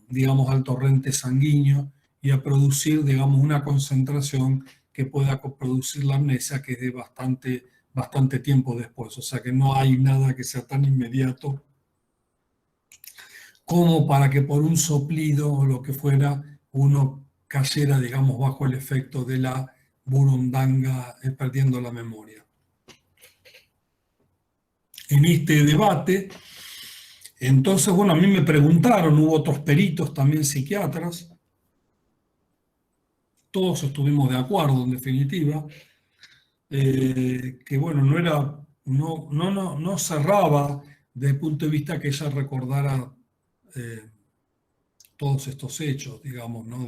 digamos, al torrente sanguíneo y a producir, digamos, una concentración que pueda producir la amnesia, que es de bastante tiempo después. O sea que no hay nada que sea tan inmediato como para que por un soplido o lo que fuera uno cayera, digamos, bajo el efecto de la burundanga, perdiendo la memoria. En este debate, entonces, bueno, a mí me preguntaron, hubo otros peritos, también psiquiatras, todos estuvimos de acuerdo, en definitiva, que bueno, no era no cerraba desde el punto de vista que ella recordara todos estos hechos, digamos, ¿no?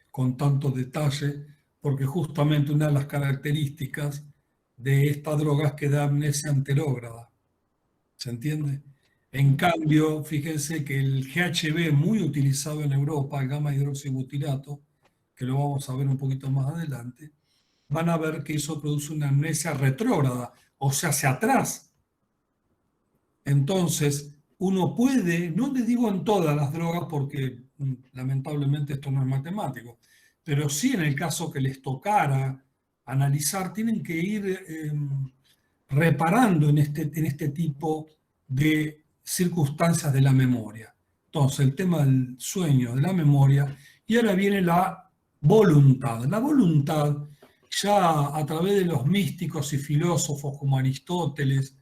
Con tanto detalle, porque justamente una de las características de esta droga es que da amnesia anterógrada. ¿Se entiende? En cambio, fíjense que el GHB muy utilizado en Europa, el gamma hidroxibutirato, que lo vamos a ver un poquito más adelante, van a ver que eso produce una amnesia retrógrada, o sea, hacia atrás. Entonces, uno puede, no les digo en todas las drogas porque lamentablemente esto no es matemático, pero sí en el caso que les tocara analizar, tienen que ir reparando en este tipo de circunstancias de la memoria. Entonces, el tema del sueño, de la memoria, y ahora viene la voluntad. La voluntad, ya a través de los místicos y filósofos como Aristóteles,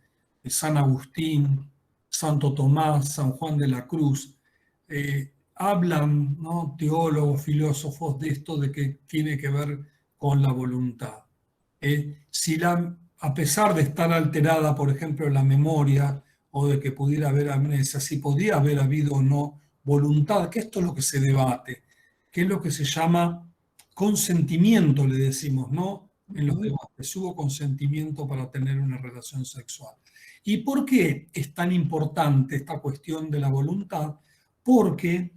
San Agustín, Santo Tomás, San Juan de la Cruz, hablan, ¿no?, teólogos, filósofos, de esto de que tiene que ver con la voluntad. A pesar de estar alterada, por ejemplo, la memoria, o de que pudiera haber amnesia, si podía haber habido o no voluntad, que esto es lo que se debate, que es lo que se llama consentimiento, le decimos, ¿no? En los debates, hubo consentimiento para tener una relación sexual. ¿Y por qué es tan importante esta cuestión de la voluntad? Porque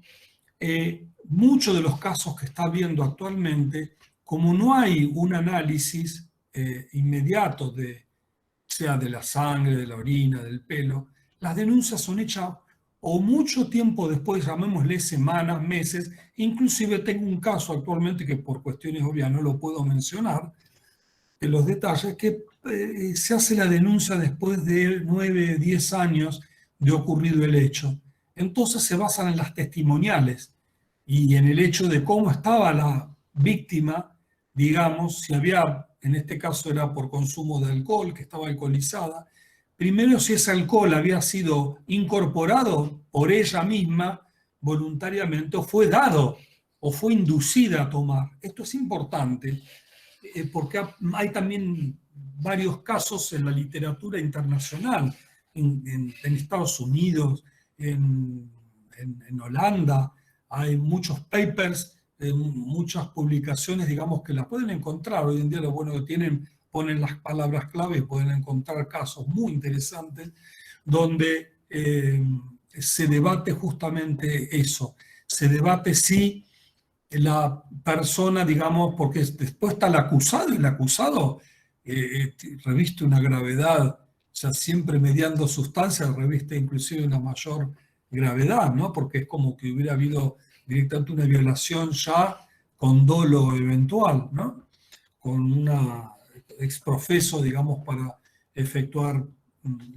muchos de los casos que está viendo actualmente, como no hay un análisis inmediato sea de la sangre, de la orina, del pelo, las denuncias son hechas o mucho tiempo después, llamémosle semanas, meses. Inclusive tengo un caso actualmente que por cuestiones obvias no lo puedo mencionar, de los detalles, que se hace la denuncia después de 9, 10 años de ocurrido el hecho. Entonces se basan en las testimoniales y en el hecho de cómo estaba la víctima, digamos, si había, en este caso era por consumo de alcohol, que estaba alcoholizada. Primero, si ese alcohol había sido incorporado por ella misma voluntariamente, o fue dado, o fue inducida a tomar. Esto es importante, porque hay también varios casos en la literatura internacional, en Estados Unidos, en Holanda, hay muchos papers, muchas publicaciones, digamos, que las pueden encontrar. Hoy en día lo bueno que tienen, ponen las palabras clave y pueden encontrar casos muy interesantes donde se debate justamente eso. Se debate si la persona, digamos, porque después está el acusado, y el acusado reviste una gravedad, o sea, siempre mediando sustancias, reviste inclusive una mayor gravedad, ¿no? Porque es como que hubiera habido directamente una violación ya con dolo eventual, ¿no? Con una exprofeso, digamos, para efectuar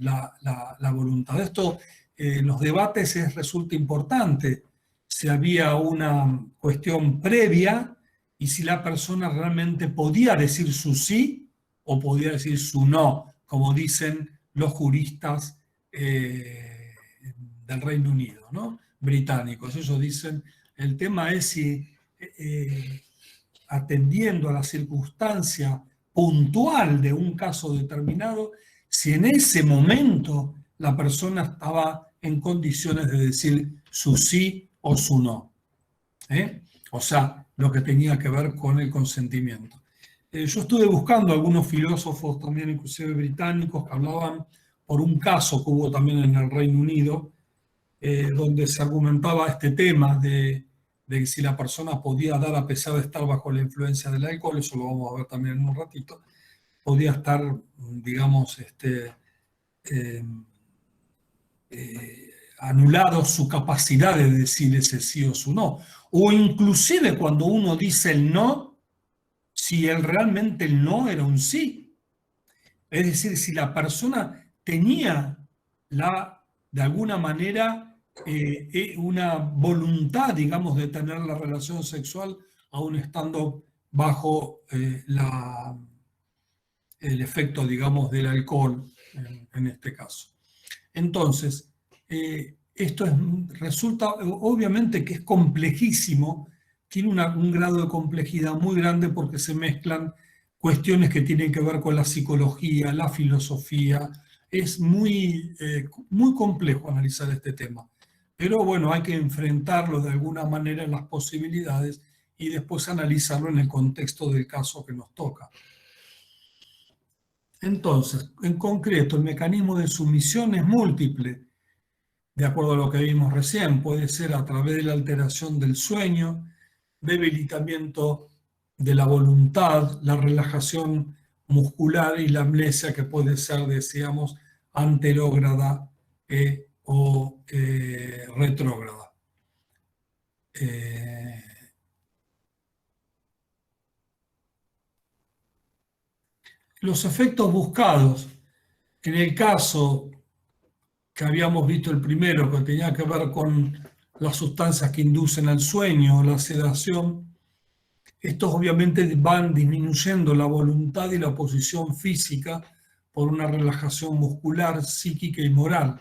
la voluntad. Esto, los debates resulta importante, si había una cuestión previa y si la persona realmente podía decir su sí o podía decir su no, como dicen los juristas del Reino Unido, ¿no?, británicos. Ellos dicen, el tema es si atendiendo a la circunstancia puntual de un caso determinado, si en ese momento la persona estaba en condiciones de decir su sí o su no. O sea, lo que tenía que ver con el consentimiento. Yo estuve buscando algunos filósofos también, inclusive británicos, que hablaban por un caso que hubo también en el Reino Unido, donde se argumentaba este tema de si la persona podía dar, a pesar de estar bajo la influencia del alcohol, eso lo vamos a ver también en un ratito, podía estar, digamos, anulado su capacidad de decir ese sí o su no. O inclusive cuando uno dice el no, si realmente el no era un sí. Es decir, si la persona tenía de alguna manera una voluntad, digamos, de tener la relación sexual, aún estando bajo el efecto, digamos, del alcohol, en este caso. Entonces, esto resulta, obviamente que es complejísimo, tiene un grado de complejidad muy grande porque se mezclan cuestiones que tienen que ver con la psicología, la filosofía, Es muy complejo analizar este tema. Pero bueno, hay que enfrentarlo de alguna manera en las posibilidades y después analizarlo en el contexto del caso que nos toca. Entonces, en concreto, el mecanismo de sumisión es múltiple, de acuerdo a lo que vimos recién. Puede ser a través de la alteración del sueño, debilitamiento de la voluntad, la relajación muscular y la amnesia, que puede ser, decíamos, anterógrada o retrógrada. Los efectos buscados, en el caso que habíamos visto el primero, que tenía que ver con las sustancias que inducen al sueño, la sedación, estos obviamente van disminuyendo la voluntad y la oposición física por una relajación muscular, psíquica y moral.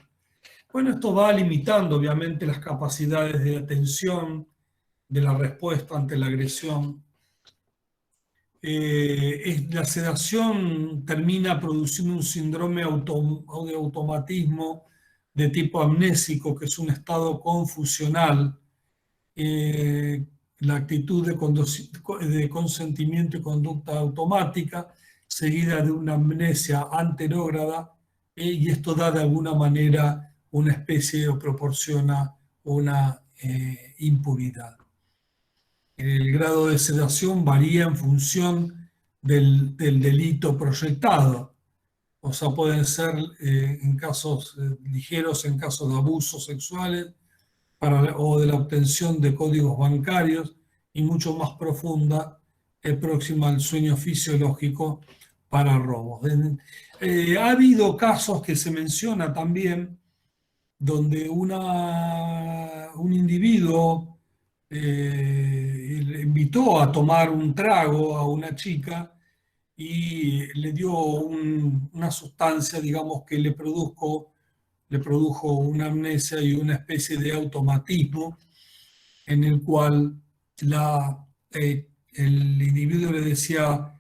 Bueno, esto va limitando obviamente las capacidades de atención, de la respuesta ante la agresión. La sedación termina produciendo un síndrome de automatismo de tipo amnésico, que es un estado confusional. La actitud de consentimiento y conducta automática, seguida de una amnesia anterógrada, y esto da de alguna manera una especie o proporciona una impunidad. El grado de sedación varía en función del delito proyectado. O sea, pueden ser en casos ligeros, en casos de abusos sexuales, o de la obtención de códigos bancarios, y mucho más profunda, próxima al sueño fisiológico para robos. Ha habido casos que se menciona también donde un individuo le invitó a tomar un trago a una chica y le dio una sustancia, digamos, que le produjo una amnesia y una especie de automatismo en el cual el individuo le decía,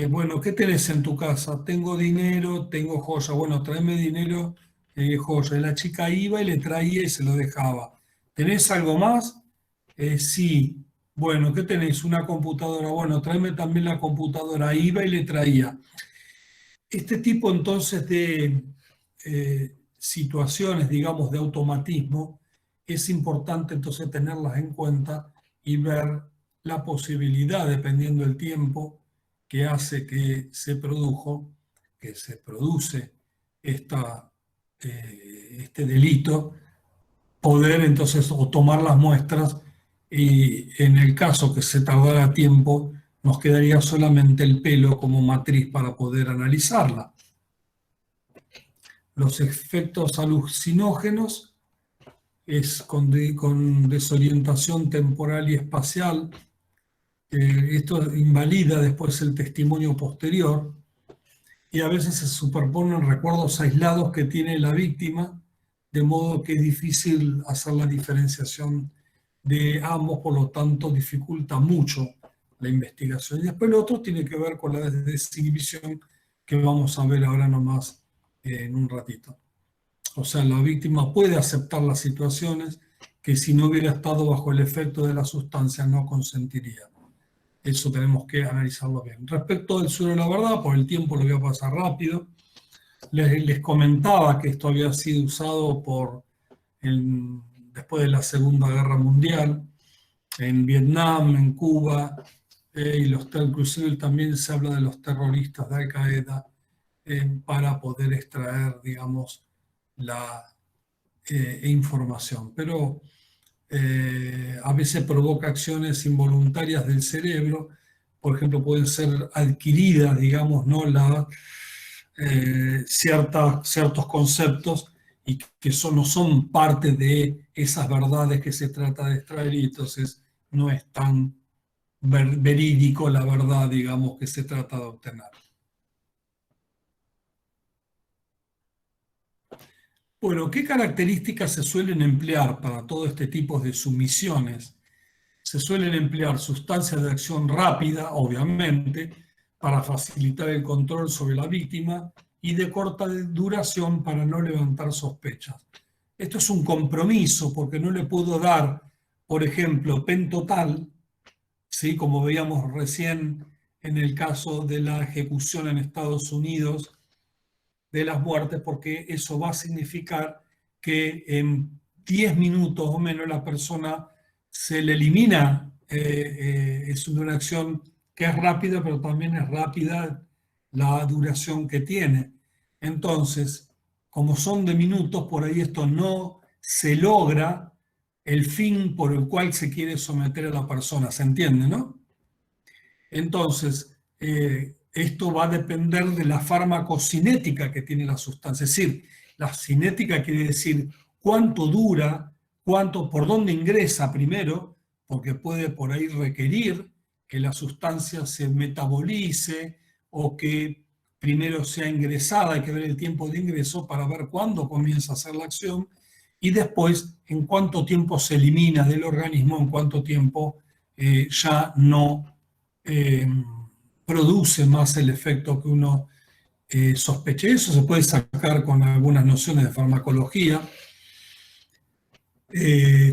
bueno, ¿qué tenés en tu casa? Tengo dinero, tengo joya. Bueno, tráeme dinero, joya. Y la chica iba y le traía y se lo dejaba. ¿Tenés algo más? Sí. Bueno, ¿qué tenés? Una computadora. Bueno, tráeme también la computadora. Iba y le traía. Este tipo entonces de situaciones, digamos, de automatismo, es importante entonces tenerlas en cuenta y ver la posibilidad, dependiendo del tiempo que hace que se produce este delito, poder entonces o tomar las muestras, y en el caso que se tardara tiempo, nos quedaría solamente el pelo como matriz para poder analizarla. Los efectos alucinógenos es con desorientación temporal y espacial. Esto invalida después el testimonio posterior y a veces se superponen recuerdos aislados que tiene la víctima, de modo que es difícil hacer la diferenciación de ambos, por lo tanto dificulta mucho la investigación. Y después lo otro tiene que ver con la desinhibición, que vamos a ver ahora nomás en un ratito. O sea, la víctima puede aceptar las situaciones que si no hubiera estado bajo el efecto de la sustancia no consentiría. Eso tenemos que analizarlo bien. Respecto del suelo de la verdad, por el tiempo lo voy a pasar rápido. Les comentaba que esto había sido usado después de la Segunda Guerra Mundial, en Vietnam, en Cuba, inclusive también se habla de los terroristas de Al-Qaeda, para poder extraer, digamos, la información. Pero a veces provoca acciones involuntarias del cerebro, por ejemplo, pueden ser adquiridas, digamos, ¿no? Ciertos conceptos y que no son parte de esas verdades que se trata de extraer, y entonces no es tan verídico la verdad, digamos, que se trata de obtener. Bueno, ¿qué características se suelen emplear para todo este tipo de sumisiones? Se suelen emplear sustancias de acción rápida, obviamente, para facilitar el control sobre la víctima y de corta duración para no levantar sospechas. Esto es un compromiso porque no le puedo dar, por ejemplo, pentotal, ¿sí? Como veíamos recién en el caso de la ejecución en Estados Unidos de las muertes, porque eso va a significar que en 10 minutos o menos la persona se le elimina. Es una acción que es rápida, pero también es rápida la duración que tiene. Entonces, como son de minutos, por ahí esto no se logra el fin por el cual se quiere someter a la persona. ¿Se entiende, no? Entonces, esto va a depender de la farmacocinética que tiene la sustancia. Es decir, la cinética quiere decir cuánto dura, por dónde ingresa primero, porque puede por ahí requerir que la sustancia se metabolice o que primero sea ingresada, hay que ver el tiempo de ingreso para ver cuándo comienza a hacer la acción y después en cuánto tiempo se elimina del organismo, en cuánto tiempo ya no produce más el efecto que uno sospeche. Eso se puede sacar con algunas nociones de farmacología,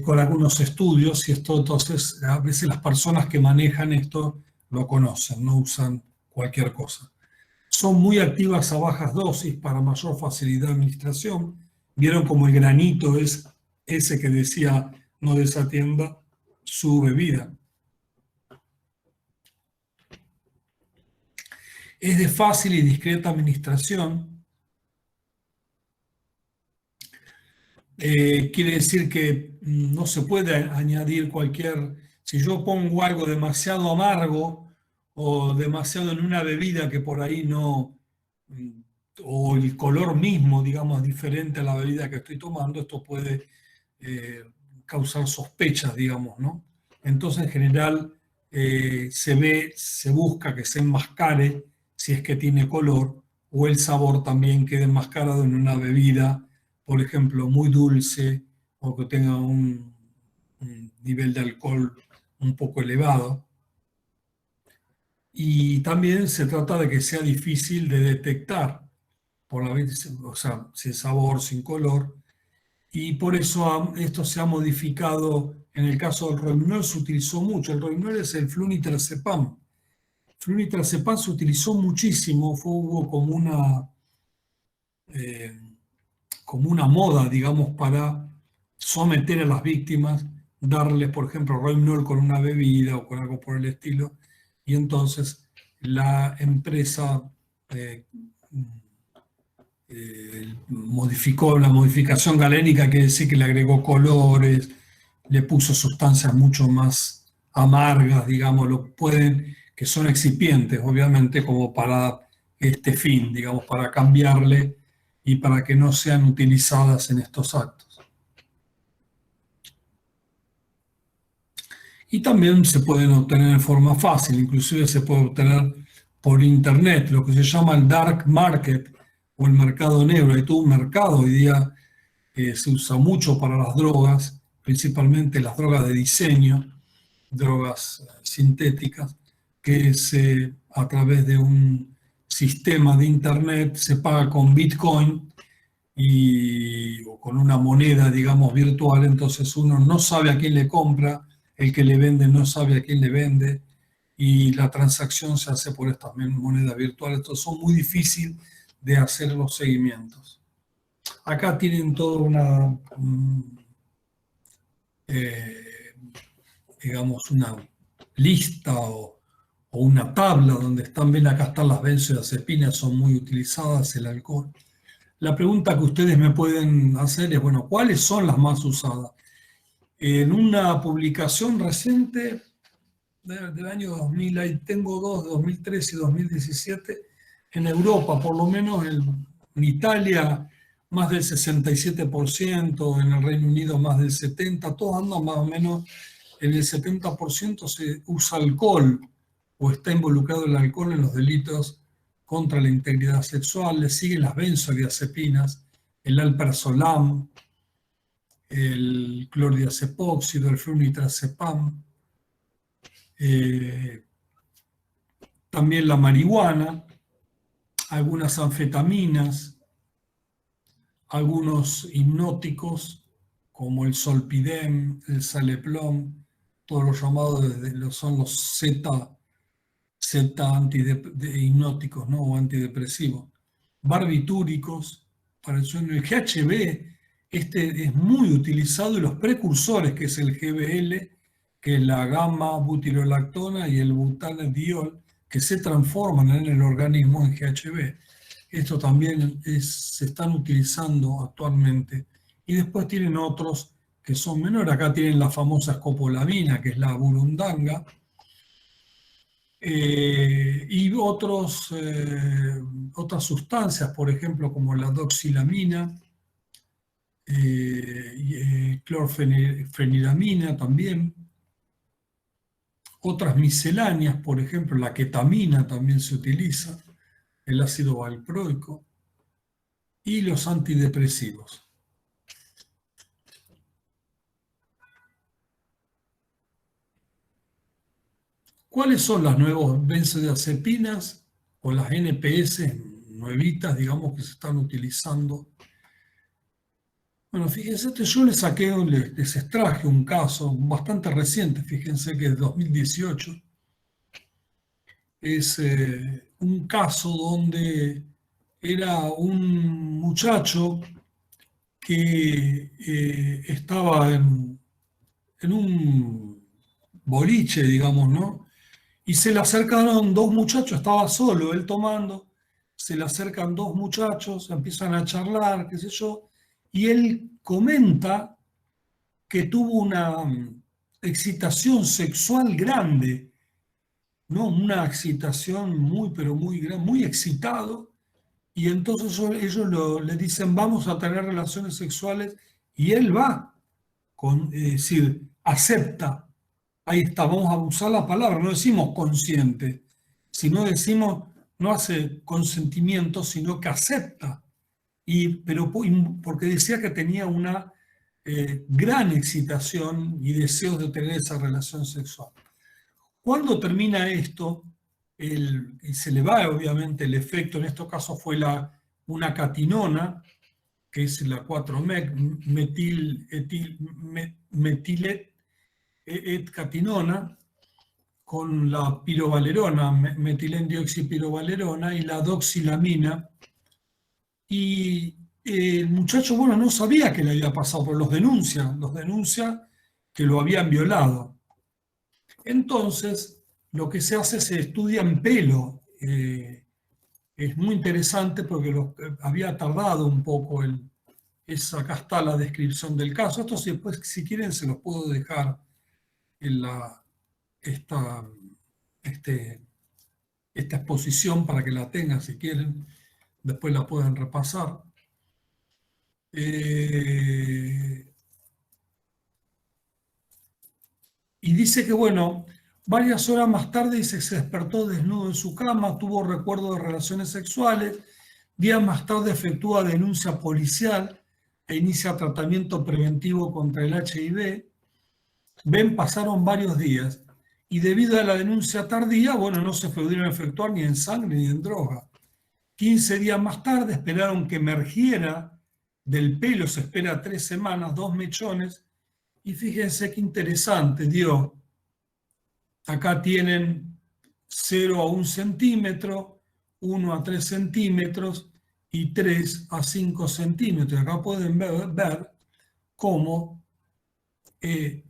con algunos estudios, y esto entonces a veces las personas que manejan esto lo conocen, no usan cualquier cosa. Son muy activas a bajas dosis para mayor facilidad de administración. Vieron como el granito es ese que decía no desatienda su bebida. Es de fácil y discreta administración. Quiere decir que no se puede añadir cualquier... Si yo pongo algo demasiado amargo o demasiado en una bebida que por ahí no... o el color mismo, digamos, diferente a la bebida que estoy tomando, esto puede causar sospechas, digamos, ¿no? Entonces, en general, se busca que se enmascare si es que tiene color, o el sabor también quede enmascarado en una bebida, por ejemplo, muy dulce, o que tenga un nivel de alcohol un poco elevado. Y también se trata de que sea difícil de detectar, por la vez, o sea, sin sabor, sin color, y por eso esto se ha modificado. En el caso del rohypnol se utilizó mucho. El rohypnol es el flunitrazepam. Flunitrazepam se utilizó muchísimo, hubo como una moda, digamos, para someter a las víctimas, darles, por ejemplo, rohypnol con una bebida o con algo por el estilo, y entonces la empresa modificó la modificación galénica, quiere decir que le agregó colores, le puso sustancias mucho más amargas, digamos, que son excipientes, obviamente, como para este fin, digamos, para cambiarle y para que no sean utilizadas en estos actos. Y también se pueden obtener de forma fácil, inclusive se puede obtener por internet, lo que se llama el dark market o el mercado negro. Hay todo un mercado hoy día que se usa mucho para las drogas, principalmente las drogas de diseño, drogas sintéticas, que a través de un sistema de internet se paga con Bitcoin o con una moneda, digamos, virtual. Entonces uno no sabe a quién le compra, el que le vende no sabe a quién le vende, y la transacción se hace por estas monedas virtuales. Entonces son muy difíciles de hacer los seguimientos. Acá tienen toda una, digamos, una lista o una tabla donde ven, acá están las benzodiazepinas, son muy utilizadas, el alcohol. La pregunta que ustedes me pueden hacer es, bueno, ¿cuáles son las más usadas? En una publicación reciente del año 2000, ahí tengo dos, 2013 y 2017, en Europa, por lo menos en Italia, más del 67%, en el Reino Unido más del 70%, todos andan más o menos en el 70% se usa alcohol o está involucrado el alcohol en los delitos contra la integridad sexual. Le siguen las benzodiazepinas, el alprazolam, el clordiazepóxido, el flunitrazepam, también la marihuana, algunas anfetaminas, algunos hipnóticos como el Zolpidem, el Saleplom, todos los llamados son los Z hipnóticos, ¿no? O antidepresivos. Barbitúricos para el sueño. El GHB es muy utilizado y los precursores, que es el GBL, que es la gamma-butirolactona y el butanediol, que se transforman en el organismo en GHB. Esto también se están utilizando actualmente. Y después tienen otros que son menores. Acá tienen la famosa escopolamina, que es la burundanga, y otras sustancias, por ejemplo, como la doxilamina, clorfeniramina también. Otras misceláneas, por ejemplo, la ketamina también se utiliza, el ácido valproico y los antidepresivos. ¿Cuáles son las nuevas benzodiazepinas o las NPS nuevitas, digamos, que se están utilizando? Bueno, fíjense, yo les extraje un caso bastante reciente, fíjense que es 2018. Es un caso donde era un muchacho que estaba en un boliche, digamos, ¿no? Y se le acercaron dos muchachos, estaba solo, él tomando, se le acercan dos muchachos, empiezan a charlar, qué sé yo, y él comenta que tuvo una excitación sexual grande, ¿no? Una excitación muy, pero muy grande, muy excitado, y entonces ellos le dicen, vamos a tener relaciones sexuales, y él va, es decir, acepta. Ahí está, vamos a usar la palabra, no decimos consciente, sino decimos, no hace consentimiento, sino que acepta. Pero porque decía que tenía una gran excitación y deseos de tener esa relación sexual. Cuando termina esto, y se le va obviamente el efecto, en este caso fue una catinona, que es la 4-metiletcatinona, con la pirovalerona, metilendioxipirovalerona, y la doxilamina. Y el muchacho, bueno, no sabía que le había pasado, pero los denuncia que lo habían violado. Entonces, lo que se hace, se estudia en pelo. Es muy interesante porque había tardado un poco acá está la descripción del caso. Esto después, si quieren, se los puedo dejar en esta exposición para que la tengan si quieren. Después la pueden repasar. Y dice que, bueno, varias horas más tarde se despertó desnudo en su cama, tuvo recuerdo de relaciones sexuales, días más tarde efectúa denuncia policial e inicia tratamiento preventivo contra el HIV. Pasaron varios días y debido a la denuncia tardía, bueno, no se pudieron efectuar ni en sangre ni en droga. 15 días más tarde esperaron que emergiera del pelo, se espera 3 semanas, 2 mechones, y fíjense qué interesante, dio. Acá tienen 0 a 1 centímetro, 1 a 3 centímetros y 3 a 5 centímetros. Acá pueden ver cómo el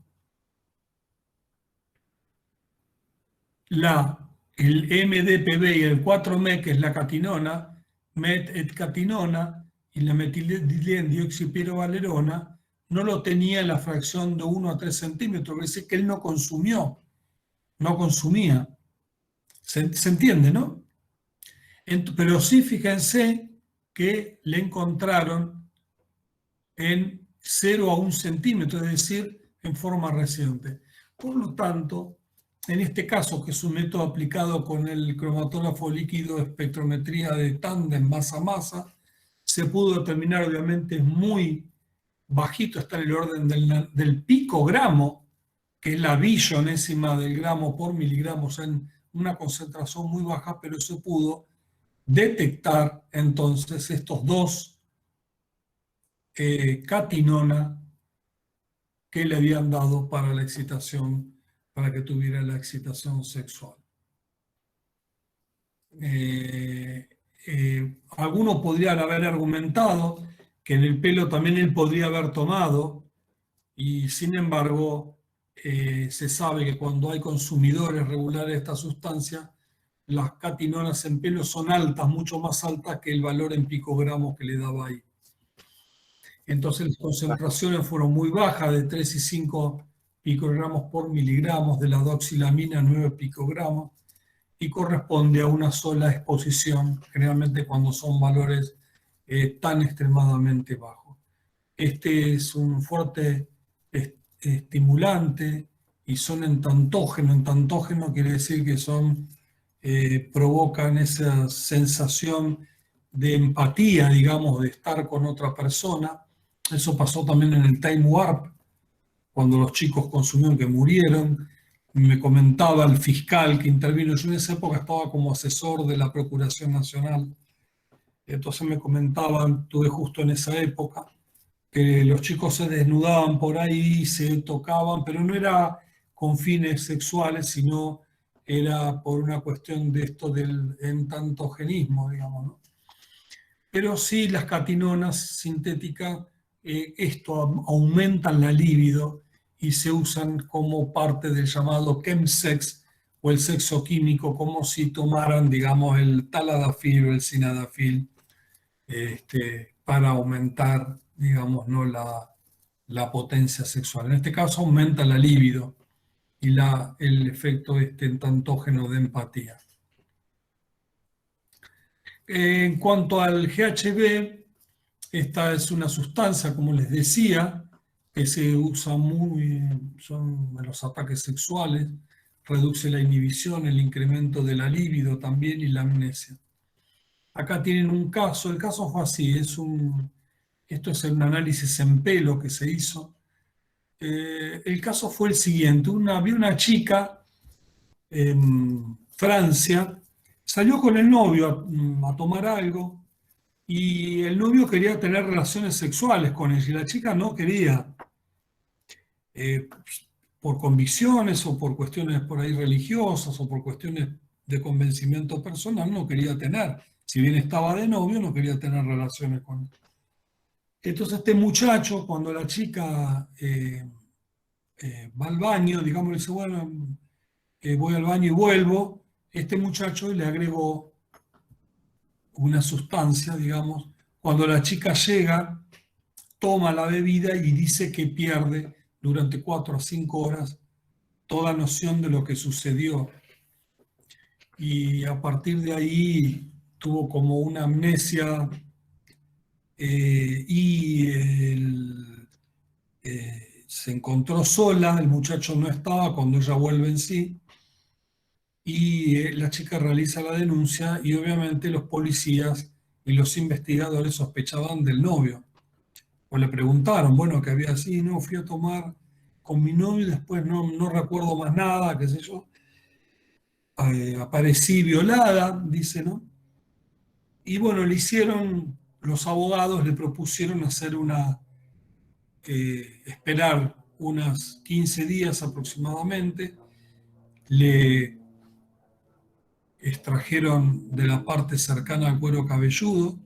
MDPV y el 4-MET, que es la catinona, MET-catinona y la metilendioxipirovalerona, no lo tenía en la fracción de 1 a 3 centímetros, es decir, que él no consumía. ¿Se entiende, no? Pero sí, fíjense que le encontraron en 0 a 1 centímetro, es decir, en forma reciente. Por lo tanto, en este caso, que es un método aplicado con el cromatógrafo líquido de espectrometría de tándem masa-masa, se pudo determinar, obviamente, muy bajito, está en el orden del picogramo, que es la billonésima del gramo por miligramo, o sea, en una concentración muy baja, pero se pudo detectar entonces estos dos catinona que le habían dado para la excitación, para que tuviera la excitación sexual. Algunos podrían haber argumentado que en el pelo también él podría haber tomado, y sin embargo se sabe que cuando hay consumidores regulares de esta sustancia, las catinonas en pelo son altas, mucho más altas que el valor en picogramos que le daba ahí. Entonces las concentraciones fueron muy bajas, de 3 y 5 picogramos por miligramos, de la doxilamina 9 picogramos, y corresponde a una sola exposición, generalmente cuando son valores tan extremadamente bajos. Este es un fuerte estimulante y son entantógenos. Entantógeno quiere decir que provocan esa sensación de empatía, digamos, de estar con otra persona. Eso pasó también en el Time Warp, cuando los chicos consumieron que murieron. Me comentaba el fiscal que intervino, yo en esa época estaba como asesor de la Procuración Nacional, entonces me comentaban, tuve justo en esa época, que los chicos se desnudaban por ahí, se tocaban, pero no era con fines sexuales, sino era por una cuestión de esto del entantogenismo, digamos, ¿no? Pero sí, las catinonas sintéticas, esto aumentan la libido y se usan como parte del llamado chemsex o el sexo químico, como si tomaran, digamos, el taladafil o el cinadafil para aumentar, digamos, ¿no? la potencia sexual. En este caso aumenta la libido y el efecto entantógeno de empatía. En cuanto al GHB, esta es una sustancia, como les decía, que se usa son en los ataques sexuales, reduce la inhibición, el incremento de la libido también y la amnesia. Acá tienen un caso, el caso fue así, esto es un análisis en pelo que se hizo. El caso fue el siguiente, había una chica en Francia, salió con el novio a tomar algo y el novio quería tener relaciones sexuales con ella y la chica no quería, por convicciones o por cuestiones por ahí religiosas o por cuestiones de convencimiento personal, no quería tener. Si bien estaba de novio, no quería tener relaciones con él. Entonces este muchacho, cuando la chica va al baño, digamos, le dice, bueno, voy al baño y vuelvo, este muchacho le agregó una sustancia, digamos, cuando la chica llega, toma la bebida y dice que pierde durante 4 a 5 horas toda noción de lo que sucedió. Y a partir de ahí tuvo como una amnesia se encontró sola, el muchacho no estaba cuando ella vuelve en sí, y la chica realiza la denuncia y obviamente los policías y los investigadores sospechaban del novio. O le preguntaron, bueno, ¿qué había así? No, fui a tomar con mi novio y después no recuerdo más nada, qué sé yo. Aparecí violada, dice, ¿no? Y bueno, los abogados le propusieron esperar unos 15 días aproximadamente, le extrajeron de la parte cercana al cuero cabelludo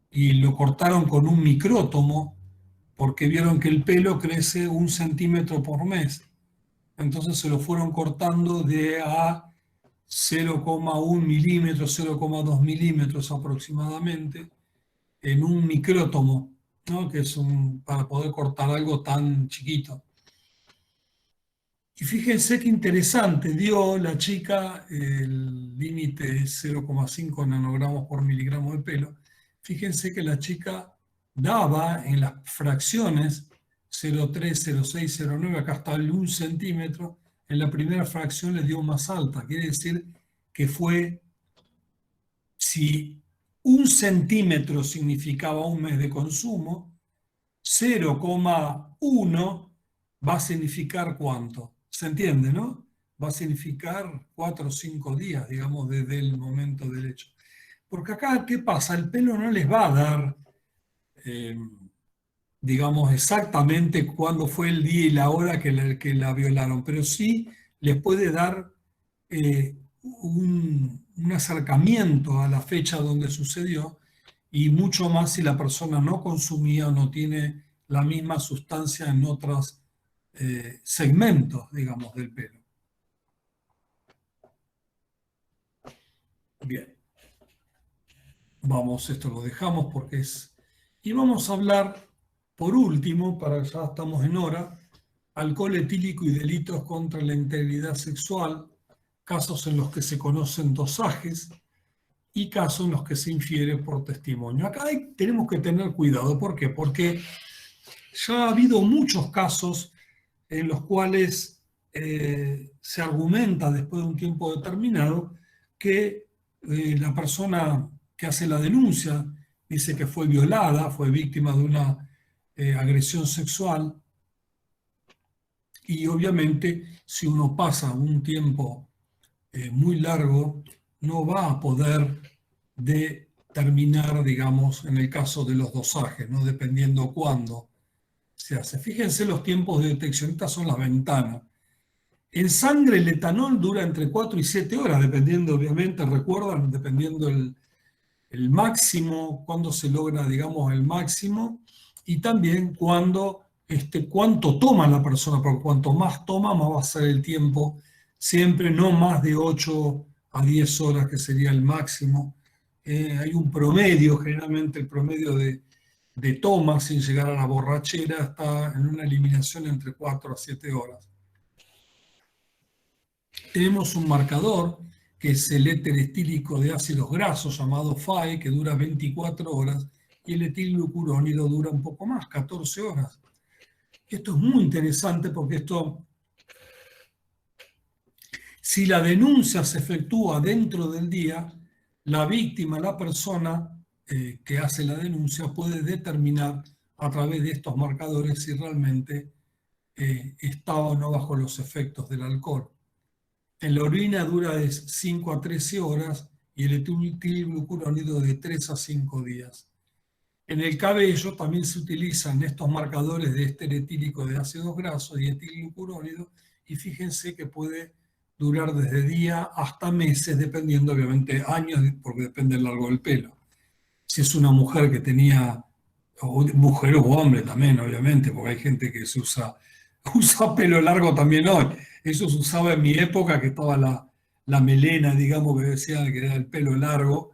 y lo cortaron con un micrótomo porque vieron que el pelo crece 1 centímetro por mes. Entonces se lo fueron cortando de a 0,1 milímetros, 0,2 milímetros aproximadamente en un micrótomo, ¿no? Que es para poder cortar algo tan chiquito. Y fíjense qué interesante, dio la chica, el límite es 0,5 nanogramos por miligramo de pelo. Fíjense que la chica daba en las fracciones 0,3, 0,6, 0,9, acá hasta el 1 centímetro. En la primera fracción le dio más alta, quiere decir que si 1 centímetro significaba 1 mes de consumo, 0,1 va a significar ¿cuánto? ¿Se entiende, no? Va a significar 4 o 5 días, digamos, desde el momento del hecho. Porque acá, ¿qué pasa? El pelo no les va a dar, digamos, exactamente cuándo fue el día y la hora que la violaron, pero sí les puede dar un acercamiento a la fecha donde sucedió, y mucho más si la persona no consumía o no tiene la misma sustancia en otros segmentos, digamos, del pelo. Bien. Vamos, esto lo dejamos porque es... Y vamos a hablar, por último, para ya estamos en hora, alcohol etílico y delitos contra la integridad sexual, casos en los que se conocen dosajes y casos en los que se infiere por testimonio. Acá tenemos que tener cuidado. ¿Por qué? Porque ya ha habido muchos casos en los cuales se argumenta después de un tiempo determinado que la persona que hace la denuncia dice que fue violada, fue víctima de una agresión sexual, y obviamente si uno pasa un tiempo muy largo, no va a poder determinar, digamos, en el caso de los dosajes, ¿no? Dependiendo cuándo se hace. Fíjense los tiempos de detección, estas son las ventanas. En sangre el etanol dura entre 4 y 7 horas, dependiendo, obviamente, recuerdan, dependiendo el máximo, cuándo se logra, digamos, el máximo, y también cuánto toma la persona, porque cuanto más toma, más va a ser el tiempo, siempre no más de 8 a 10 horas, que sería el máximo. Hay un promedio, generalmente el promedio de toma sin llegar a la borrachera está en una eliminación entre 4 a 7 horas. Tenemos un marcador que es el éter etílico de ácidos grasos llamado FAE, que dura 24 horas, y el etilglucurónido dura un poco más, 14 horas. Esto es muy interesante porque esto, si la denuncia se efectúa dentro del día, la víctima, la persona que hace la denuncia, puede determinar a través de estos marcadores si realmente estaba o no bajo los efectos del alcohol. En la orina dura de 5 a 13 horas y el etilglucurónido de 3 a 5 días. En el cabello también se utilizan estos marcadores de éster etílico de ácidos grasos y etilglucurónido, y fíjense que puede durar desde días hasta meses, dependiendo, obviamente, años, porque depende del largo del pelo. Si es una mujer que tenía, o mujer o hombre también, obviamente, porque hay gente que se usa pelo largo también hoy. Eso se usaba en mi época, que estaba la melena, digamos, que decían que era el pelo largo,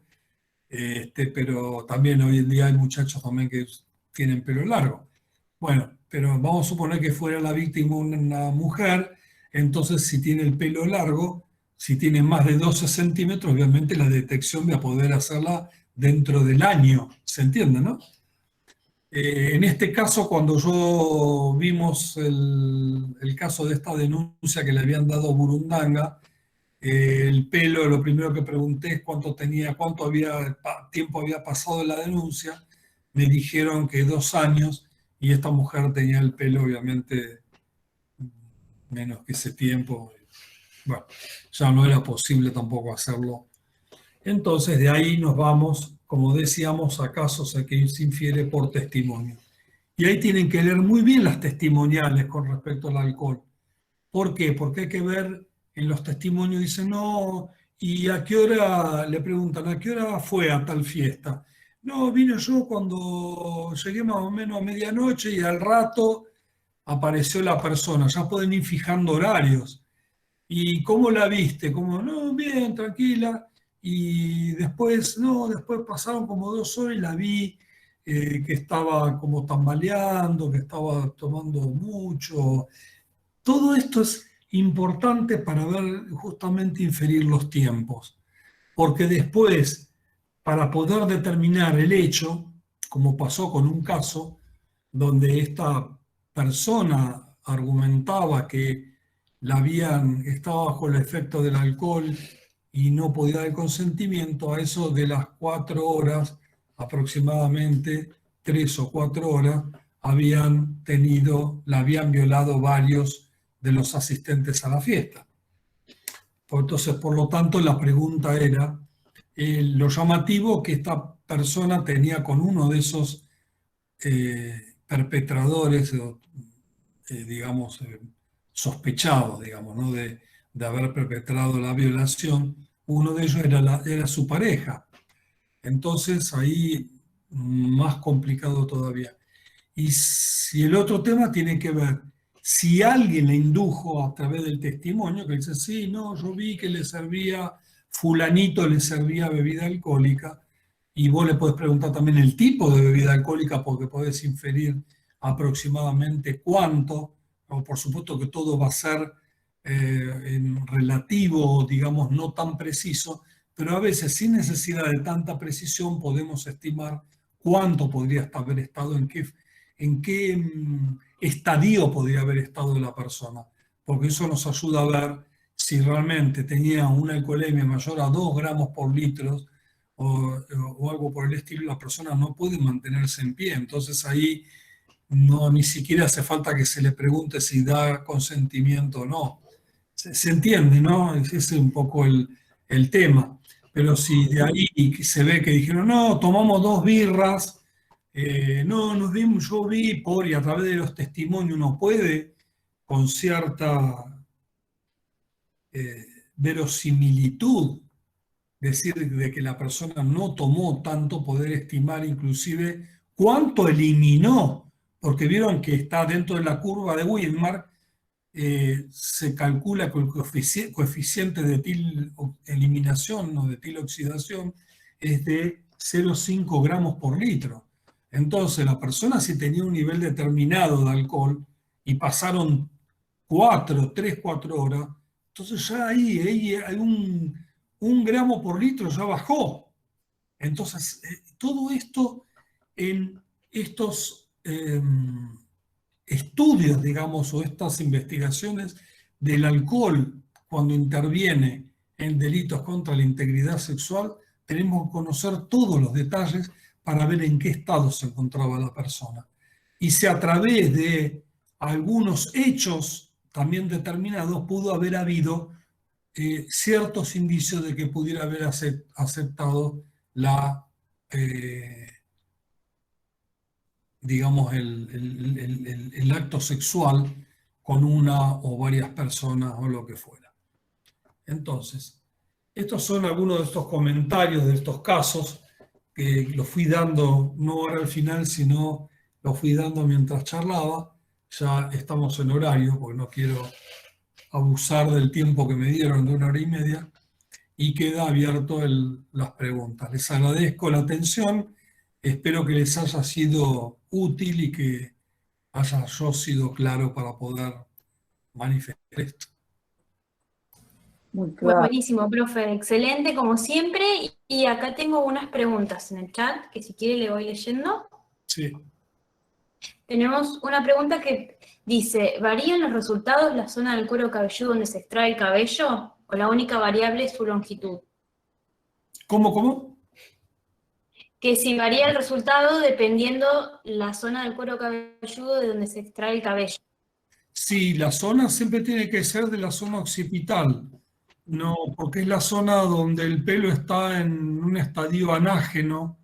pero también hoy en día hay muchachos también que tienen pelo largo. Bueno, pero vamos a suponer que fuera la víctima una mujer, entonces si tiene el pelo largo, si tiene más de 12 centímetros, obviamente la detección va a poder hacerla dentro del año, ¿se entiende, no? En este caso, cuando yo vimos el caso de esta denuncia que le habían dado a Burundanga, el pelo, lo primero que pregunté es cuánto tiempo había pasado de la denuncia. Me dijeron que 2 años, y esta mujer tenía el pelo obviamente menos que ese tiempo. Bueno, ya no era posible tampoco hacerlo. Entonces de ahí nos vamos, como decíamos, a casos a que se infiere por testimonio. Y ahí tienen que leer muy bien las testimoniales con respecto al alcohol. ¿Por qué? Porque hay que ver en los testimonios, dicen, no, ¿y a qué hora? Le preguntan, ¿a qué hora fue a tal fiesta? No, vine yo cuando llegué más o menos a medianoche y al rato apareció la persona. Ya pueden ir fijando horarios. ¿Y cómo la viste? Como, no, bien, tranquila. Y después pasaron como 2 horas y la vi que estaba como tambaleando, que estaba tomando mucho. Todo esto es importante para ver, justamente inferir los tiempos, porque después, para poder determinar el hecho, como pasó con un caso donde esta persona argumentaba que estaba bajo el efecto del alcohol y no podía dar el consentimiento, a eso de las 4 horas, aproximadamente 3 o 4 horas, la habían violado varios de los asistentes a la fiesta. Entonces, por lo tanto, la pregunta era, Lo llamativo que esta persona tenía con uno de esos perpetradores, digamos, sospechados, digamos, ¿no? de haber perpetrado la violación, uno de ellos era su pareja. Entonces ahí más complicado todavía. Y si el otro tema tiene que ver, si alguien le indujo a través del testimonio, que dice, sí, no, yo vi que le servía, fulanito le servía bebida alcohólica, y vos le podés preguntar también el tipo de bebida alcohólica porque podés inferir aproximadamente cuánto, o por supuesto que todo va a ser en relativo, digamos, no tan preciso, pero a veces sin necesidad de tanta precisión podemos estimar cuánto podría haber estado, en qué estadio podría haber estado la persona, porque eso nos ayuda a ver si realmente tenía una alcoholemia mayor a 2 gramos por litro o algo por el estilo, la persona no puede mantenerse en pie. Entonces ahí no, ni siquiera hace falta que se le pregunte si da consentimiento o no. Se entiende, ¿no? Ese es un poco el tema. Pero si de ahí se ve que dijeron, no, tomamos 2 birras, no, yo vi y a través de los testimonios uno puede con cierta verosimilitud decir de que la persona no tomó tanto, poder estimar inclusive cuánto eliminó, porque vieron que está dentro de la curva de Widmer, se calcula que el coeficiente de eliminación o de etilo-oxidación es de 0,5 gramos por litro. Entonces la persona, si tenía un nivel determinado de alcohol y pasaron 3, 4 horas, entonces ya ahí hay un gramo por litro ya bajó. Entonces, todo esto en estos estudios, digamos, o estas investigaciones del alcohol cuando interviene en delitos contra la integridad sexual, tenemos que conocer todos los detalles para ver en qué estado se encontraba la persona. Y si a través de algunos hechos también determinados pudo haber habido ciertos indicios de que pudiera haber aceptado digamos, el acto sexual con una o varias personas o lo que fuera. Entonces, estos son algunos de estos comentarios de estos casos que los fui dando, no ahora al final, sino los fui dando mientras charlaba. Ya estamos en horario, porque no quiero abusar del tiempo que me dieron de 1 hora y media, y queda abierto las preguntas. Les agradezco la atención, espero que les haya sido útil y que haya yo sido claro para poder manifestar esto. Muy claro. Buenísimo, profe, excelente como siempre. Y acá tengo unas preguntas en el chat, que si quiere le voy leyendo. Sí. Tenemos una pregunta que dice, ¿varían los resultados la zona del cuero cabelludo donde se extrae el cabello? ¿O la única variable es su longitud? ¿Cómo? Que si varía el resultado dependiendo la zona del cuero cabelludo de donde se extrae el cabello. Sí, la zona siempre tiene que ser de la zona occipital, no, porque es la zona donde el pelo está en un estadio anágeno,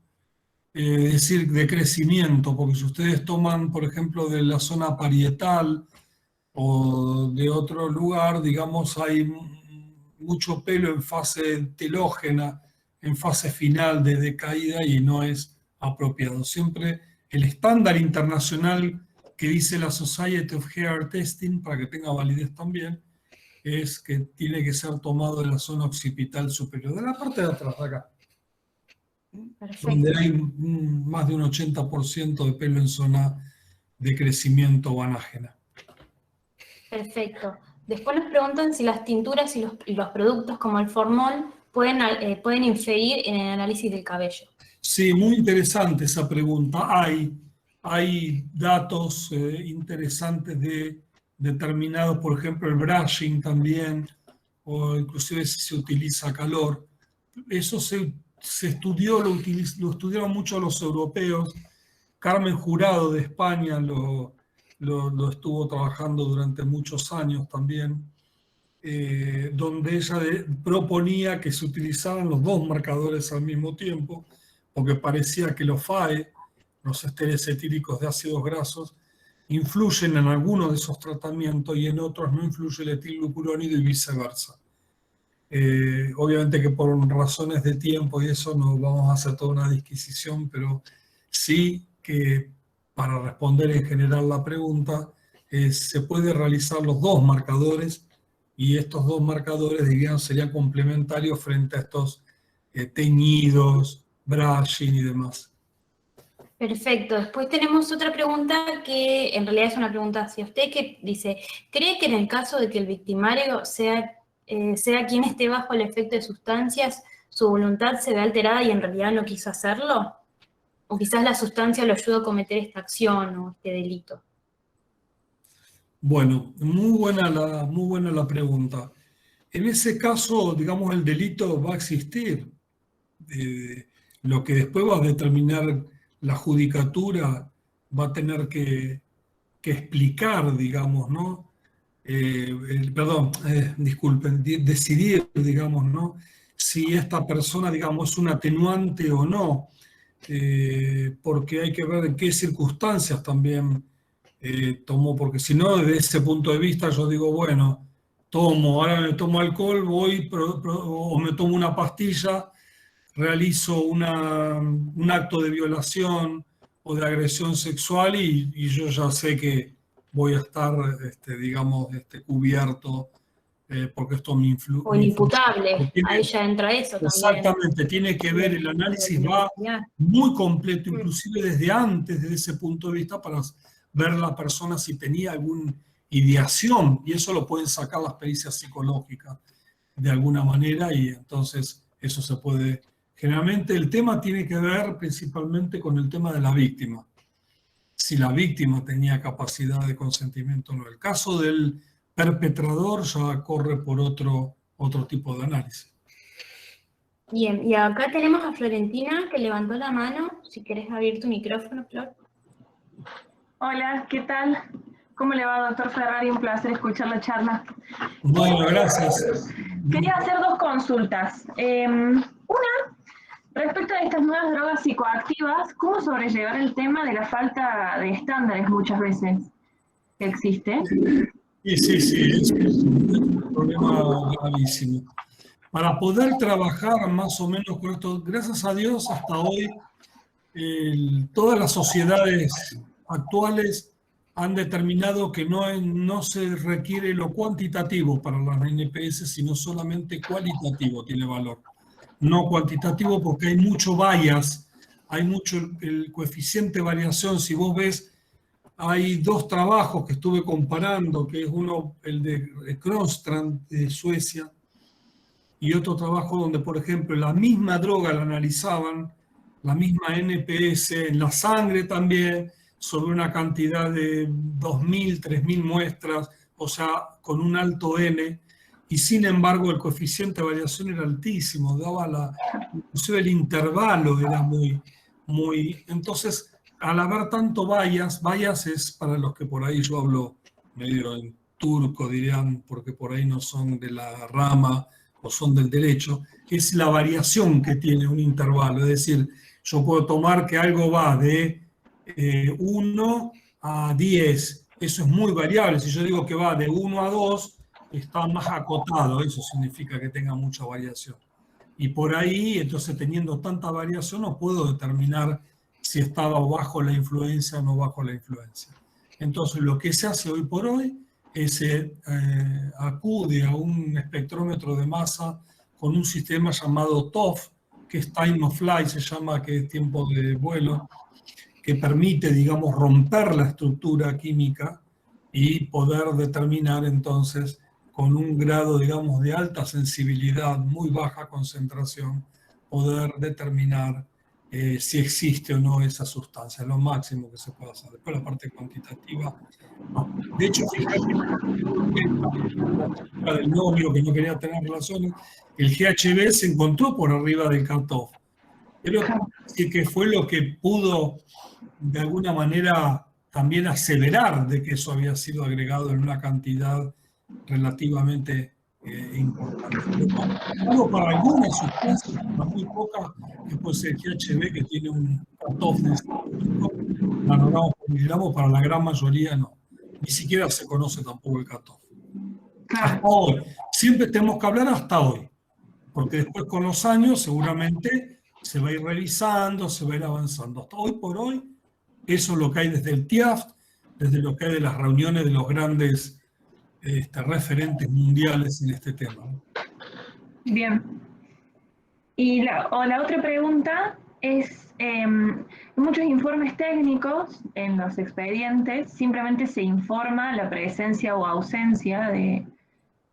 es decir, de crecimiento, porque si ustedes toman, por ejemplo, de la zona parietal o de otro lugar, digamos, hay mucho pelo en fase telógena, en fase final de decaída y no es apropiado. Siempre el estándar internacional que dice la Society of Hair Testing, para que tenga validez también, es que tiene que ser tomado de la zona occipital superior, de la parte de atrás, de acá. Perfecto. Donde hay más de un 80% de pelo en zona de crecimiento anágena. Perfecto. Después nos preguntan si las tinturas y los productos como el formol pueden inferir en el análisis del cabello. Sí, muy interesante esa pregunta. Hay datos interesantes de determinados, por ejemplo, el brushing también, o inclusive si se utiliza calor. Eso se estudió, lo estudiaron mucho los europeos. Carmen Jurado de España lo estuvo trabajando durante muchos años también. donde ella proponía que se utilizaran los dos marcadores al mismo tiempo, porque parecía que los FAE, los esteres etíricos de ácidos grasos, influyen en algunos de esos tratamientos y en otros no influye el etilglucurónido y viceversa. Obviamente que por razones de tiempo y eso no vamos a hacer toda una disquisición, pero sí que para responder en general la pregunta, se puede realizar los dos marcadores y estos dos marcadores, digamos, serían complementarios frente a estos teñidos, brushing y demás. Perfecto. Después tenemos otra pregunta que en realidad es una pregunta hacia usted que dice, ¿cree que en el caso de que el victimario sea quien esté bajo el efecto de sustancias, su voluntad se ve alterada y en realidad no quiso hacerlo? ¿O quizás la sustancia lo ayuda a cometer esta acción o este delito? Bueno, muy buena la pregunta. En ese caso, digamos, el delito va a existir. Lo que después va a determinar la judicatura va a tener que explicar, digamos, ¿no? Disculpen, decidir, digamos, ¿no? Si esta persona, digamos, es un atenuante o no, porque hay que ver en qué circunstancias también tomó, porque si no, desde ese punto de vista yo digo, bueno, ahora me tomo alcohol, voy o me tomo una pastilla, realizo un acto de violación o de agresión sexual y yo ya sé que voy a estar, digamos, cubierto porque esto me influye. O inimputable, ahí ya entra eso también. Exactamente, tiene que ver, el análisis va muy completo, inclusive desde antes, desde ese punto de vista, para ver la persona si tenía alguna ideación, y eso lo pueden sacar las pericias psicológicas de alguna manera, y entonces eso se puede... Generalmente el tema tiene que ver principalmente con el tema de la víctima. Si la víctima tenía capacidad de consentimiento o no. El caso del perpetrador ya corre por otro tipo de análisis. Bien, y acá tenemos a Florentina que levantó la mano. Si querés abrir tu micrófono, Flor. Hola, ¿qué tal? ¿Cómo le va, doctor Ferrari? Un placer escuchar la charla. Bueno, gracias. Quería hacer dos consultas. Una, respecto a estas nuevas drogas psicoactivas, ¿cómo sobrellevar el tema de la falta de estándares muchas veces que existe? Sí, es un problema gravísimo. Para poder trabajar más o menos con esto, gracias a Dios, hasta hoy, todas las sociedades actuales han determinado que no se requiere lo cuantitativo para las NPS, sino solamente cualitativo tiene valor. No cuantitativo porque hay mucho bias, hay mucho el coeficiente de variación. Si vos ves, hay dos trabajos que estuve comparando, que es uno, el de Kronstrand de Suecia, y otro trabajo donde, por ejemplo, la misma droga la analizaban, la misma NPS en la sangre también, sobre una cantidad de 2.000, 3.000 muestras, o sea, con un alto N, y sin embargo el coeficiente de variación era altísimo, inclusive el intervalo era muy... Entonces, al haber tanto bias es para los que por ahí yo hablo medio en turco, dirían, porque por ahí no son de la rama o son del derecho, es la variación que tiene un intervalo, es decir, yo puedo tomar que algo va de 1 a 10, eso es muy variable. Si yo digo que va de 1 a 2, está más acotado, eso significa que tenga mucha variación. Y por ahí, entonces teniendo tanta variación, no puedo determinar si estaba bajo la influencia o no bajo la influencia. Entonces lo que se hace hoy por hoy es acude a un espectrómetro de masa con un sistema llamado TOF, que es Time of Flight, se llama, que es tiempo de vuelo, que permite, digamos, romper la estructura química y poder determinar entonces con un grado, digamos, de alta sensibilidad, muy baja concentración, poder determinar si existe o no esa sustancia, lo máximo que se puede hacer. Después la parte cuantitativa, no. De hecho, fíjate, del novio que no quería tener relaciones, el GHB se encontró por arriba del cutoff. Pero sí que fue lo que pudo, de alguna manera, también aseverar de que eso había sido agregado en una cantidad relativamente importante. Solo para algunas sustancias, para muy pocas, que puede ser GHB, que tiene un cutoff de 5 nanogramos por miligramo, para la gran mayoría no. Ni siquiera se conoce tampoco el cutoff. Hasta hoy. Siempre tenemos que hablar hasta hoy, porque después con los años seguramente se va a ir revisando, se va a ir avanzando. Hasta hoy por hoy, eso es lo que hay desde el TIAFT, desde lo que hay de las reuniones de los grandes referentes mundiales en este tema. Bien. Y la otra pregunta es, en muchos informes técnicos, en los expedientes, simplemente se informa la presencia o ausencia de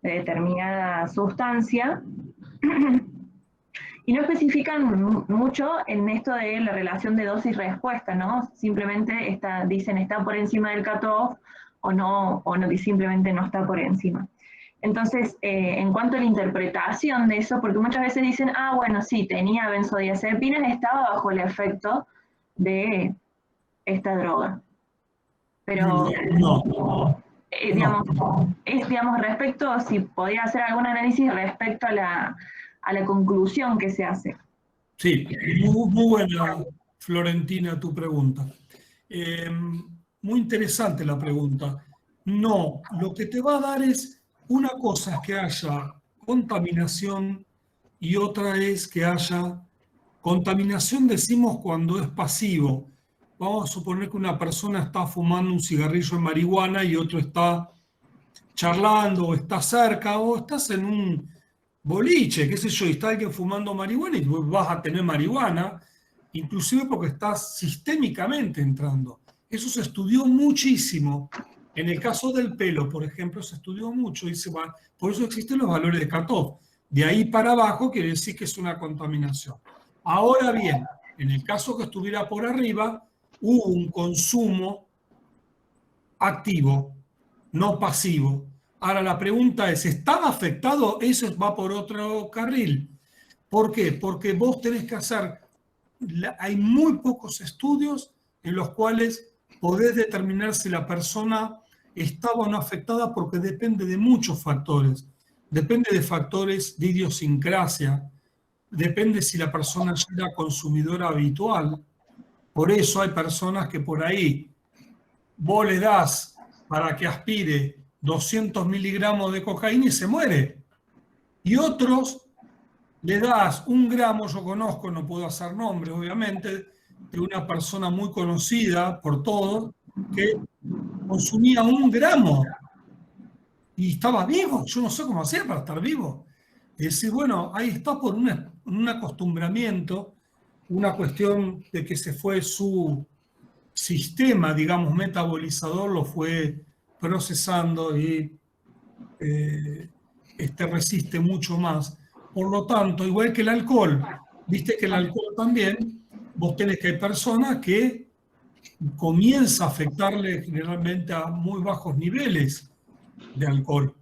determinada sustancia, y no especifican mucho en esto de la relación de dosis-respuesta, ¿no? Simplemente dicen está por encima del cutoff o no, simplemente no está por encima. Entonces, en cuanto a la interpretación de eso, porque muchas veces dicen, bueno, sí, tenía benzodiazepinas, estaba bajo el efecto de esta droga. Pero, digamos, respecto, si podía hacer algún análisis respecto a la conclusión que se hace. Sí, muy buena, Florentina, tu pregunta. Muy interesante la pregunta. No, lo que te va a dar es, una cosa es que haya contaminación y otra es que haya contaminación, decimos cuando es pasivo. Vamos a suponer que una persona está fumando un cigarrillo de marihuana y otro está charlando o está cerca o estás en un boliche, qué sé yo, y está alguien fumando marihuana y tú vas a tener marihuana, inclusive porque estás sistémicamente entrando. Eso se estudió muchísimo. En el caso del pelo, por ejemplo, se estudió mucho y por eso existen los valores de cutoff. De ahí para abajo quiere decir que es una contaminación. Ahora bien, en el caso que estuviera por arriba, hubo un consumo activo, no pasivo. Ahora la pregunta es, ¿estaba afectado? Eso va por otro carril. ¿Por qué? Porque vos tenés que hacer, hay muy pocos estudios en los cuales podés determinar si la persona estaba o no afectada, porque depende de muchos factores. Depende de factores de idiosincrasia, depende si la persona ya era consumidora habitual. Por eso hay personas que por ahí vos le das para que aspire 200 miligramos de cocaína y se muere. Y otros le das 1 gramo, yo conozco, no puedo hacer nombre obviamente, de una persona muy conocida por todos, que consumía 1 gramo y estaba vivo. Yo no sé cómo hacía para estar vivo. Es decir, bueno, ahí está por un acostumbramiento, una cuestión de que se fue su sistema, digamos, metabolizador, lo fue procesando y resiste mucho más. Por lo tanto, igual que el alcohol, viste que el alcohol también, vos tenés que hay personas que comienza a afectarle generalmente a muy bajos niveles de alcohol.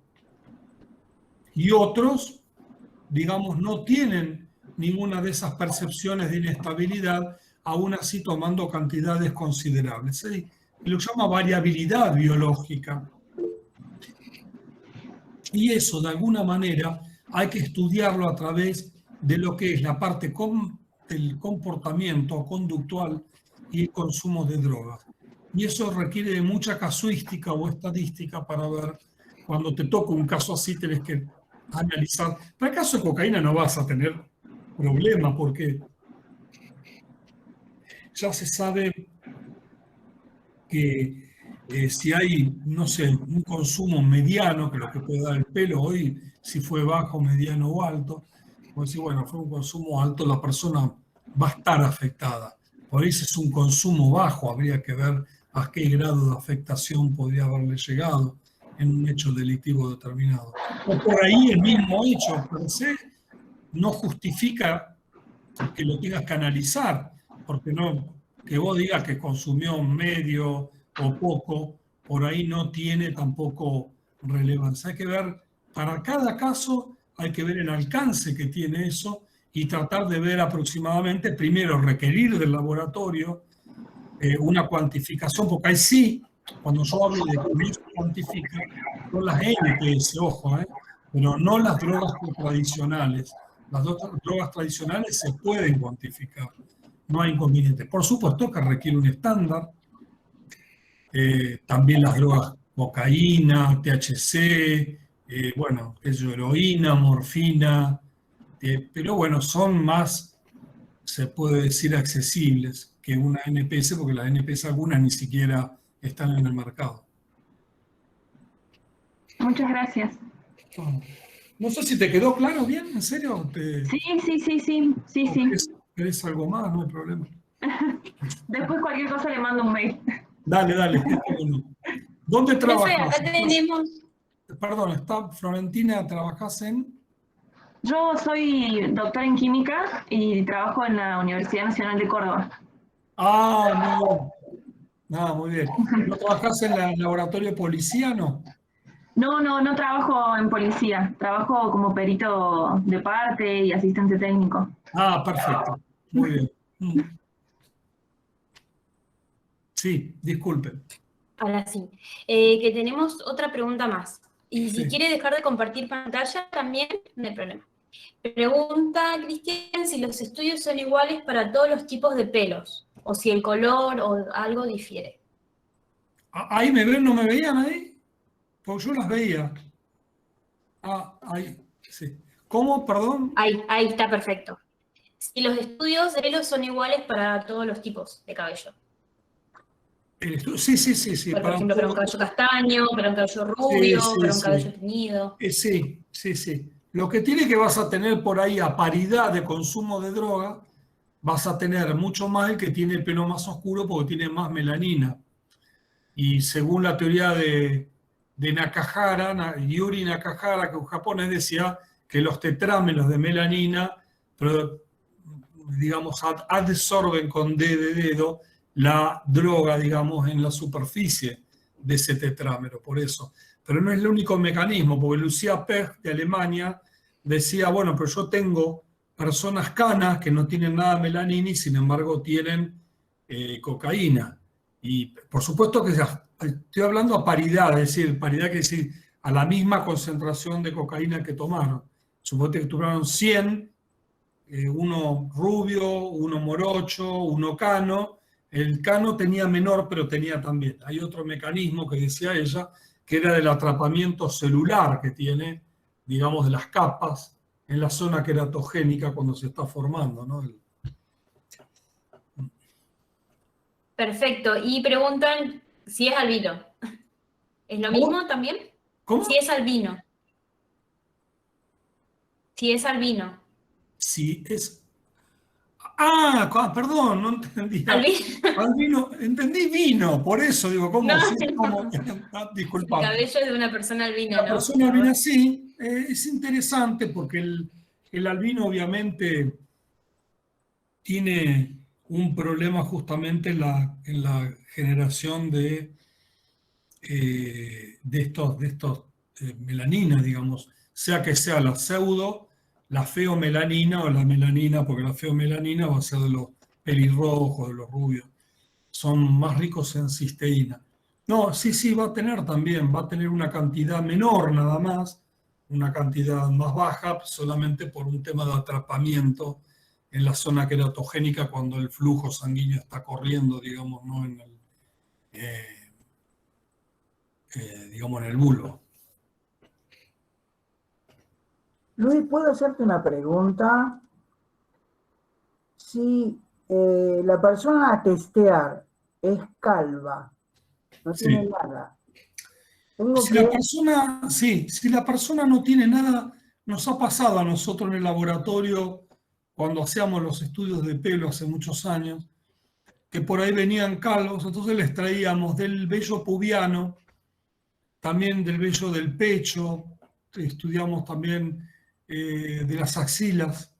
Y otros, digamos, no tienen ninguna de esas percepciones de inestabilidad, aún así tomando cantidades considerables. ¿Sí? Lo llama variabilidad biológica. Y eso, de alguna manera, hay que estudiarlo a través de lo que es la parte del comportamiento conductual y el consumo de drogas. Y eso requiere de mucha casuística o estadística para ver, cuando te toca un caso así, tenés que analizar. Para el caso de cocaína no vas a tener problema, porque ya se sabe que si hay, no sé, un consumo mediano, que es lo que puede dar el pelo hoy, si fue bajo, mediano o alto, como decir, bueno, fue un consumo alto, la persona va a estar afectada. Por eso es un consumo bajo, habría que ver a qué grado de afectación podría haberle llegado en un hecho delictivo determinado. O por ahí el mismo hecho per se no justifica que lo tengas que analizar, porque no, que vos digas que consumió medio o poco, por ahí no tiene tampoco relevancia. Hay que ver, para cada caso, hay que ver el alcance que tiene eso y tratar de ver aproximadamente, primero requerir del laboratorio una cuantificación, porque ahí sí, cuando yo hablo de que no se cuantifica, son las NPS, ojo, pero no las drogas tradicionales. Las drogas tradicionales se pueden cuantificar, no hay inconveniente. Por supuesto que requiere un estándar. También las drogas cocaína, THC, bueno, heroína, morfina, pero bueno, son más, se puede decir, accesibles que una NPS, porque las NPS algunas ni siquiera están en el mercado. Muchas gracias. No sé si te quedó claro bien, ¿en serio? Sí. ¿Querés algo más? No hay problema. Después cualquier cosa le mando un mail. Dale. ¿Dónde trabajas? Acá tenemos... Perdón, Florentina, ¿trabajás en? Yo soy doctora en química y trabajo en la Universidad Nacional de Córdoba. Muy bien. ¿No trabajás en el laboratorio policiano? No trabajo en policía. Trabajo como perito de parte y asistente técnico. Perfecto. Muy bien. Sí, disculpe. Ahora sí. Que tenemos otra pregunta más. Y si Sí. quiere dejar de compartir pantalla, también no hay problema. Pregunta Cristian si los estudios son iguales para todos los tipos de pelos, o si el color o algo difiere. ¿Ahí me ven? ¿No me veían ahí? Porque yo las veía. Ahí, sí. ¿Cómo? Perdón. Ahí está perfecto. Si los estudios de pelos son iguales para todos los tipos de cabello. Sí. Por ejemplo, para un cabello castaño, para un cabello rubio, para un cabello teñido. Sí. Lo que tiene que vas a tener por ahí a paridad de consumo de droga, vas a tener mucho más el que tiene el pelo más oscuro porque tiene más melanina. Y según la teoría de Nakahara, Yuri Nakahara, que un japonés decía que los tetrámeros de melanina, digamos, adsorben con D de dedo la droga, digamos, en la superficie de ese tetrámero, por eso. Pero no es el único mecanismo, porque Lucia Pech de Alemania decía, bueno, pero yo tengo personas canas que no tienen nada de melanina y sin embargo tienen cocaína. Y por supuesto que estoy hablando a paridad, es decir, paridad quiere decir a la misma concentración de cocaína que tomaron. Suponete que tomaron 100, uno rubio, uno morocho, uno cano. El cano tenía menor, pero tenía también. Hay otro mecanismo que decía ella, que era del atrapamiento celular que tiene, digamos, de las capas en la zona queratogénica cuando se está formando, ¿no? Perfecto. Y preguntan si es albino. ¿Es lo mismo también? ¿Cómo? Si es albino. Si es albino. Si es... perdón, no entendí. Albino, entendí vino, por eso digo, ¿cómo? No, Sí, ¿cómo? Disculpa. El cabello de una persona albina, La ¿no? persona albina sí, es interesante porque el albino obviamente tiene un problema justamente en la generación de estos melaninas, digamos, sea que sea la pseudo, la feomelanina o la melanina, porque la feomelanina va a ser de los pelirrojos, de los rubios, son más ricos en cisteína. No, sí, va a tener también, va a tener una cantidad menor nada más, una cantidad más baja, solamente por un tema de atrapamiento en la zona queratogénica cuando el flujo sanguíneo está corriendo, digamos, no en digamos, en el bulbo. Luis, ¿puedo hacerte una pregunta? Si la persona a testear es calva, no tiene nada. Si la persona no tiene nada, nos ha pasado a nosotros en el laboratorio cuando hacíamos los estudios de pelo hace muchos años, que por ahí venían calvos, entonces les traíamos del vello pubiano, también del vello del pecho, estudiamos también de las axilas,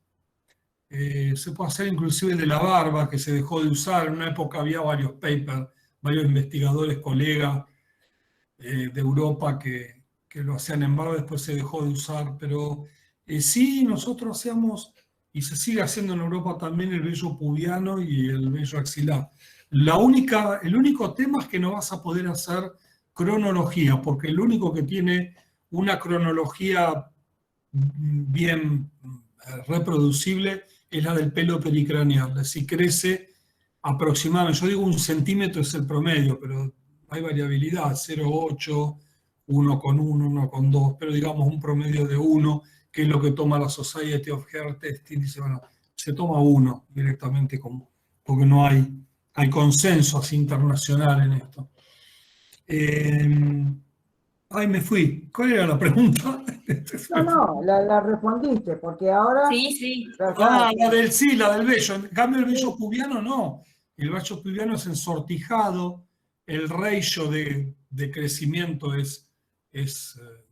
se puede hacer inclusive de la barba, que se dejó de usar. En una época había varios papers, varios investigadores, colegas de Europa que lo hacían en barba, después se dejó de usar, pero sí, nosotros hacíamos, y se sigue haciendo en Europa también, el vello pubiano y el vello axilar. El único tema es que no vas a poder hacer cronología, porque el único que tiene una cronología bien reproducible es la del pelo pericraneal. Es decir, crece aproximadamente, yo digo 1 centímetro es el promedio, pero hay variabilidad, 0,8, 1,1, 1,2, pero digamos un promedio de 1, que es lo que toma la Society of Hair Testing. Dice, bueno, se toma 1 directamente, porque no hay consenso así internacional en esto. Ay, me fui. ¿Cuál era la pregunta? No, la respondiste, porque ahora... Sí, sí. Ah, la del vello. En cambio, el vello pubiano no. El vello pubiano es ensortijado, el ratio de crecimiento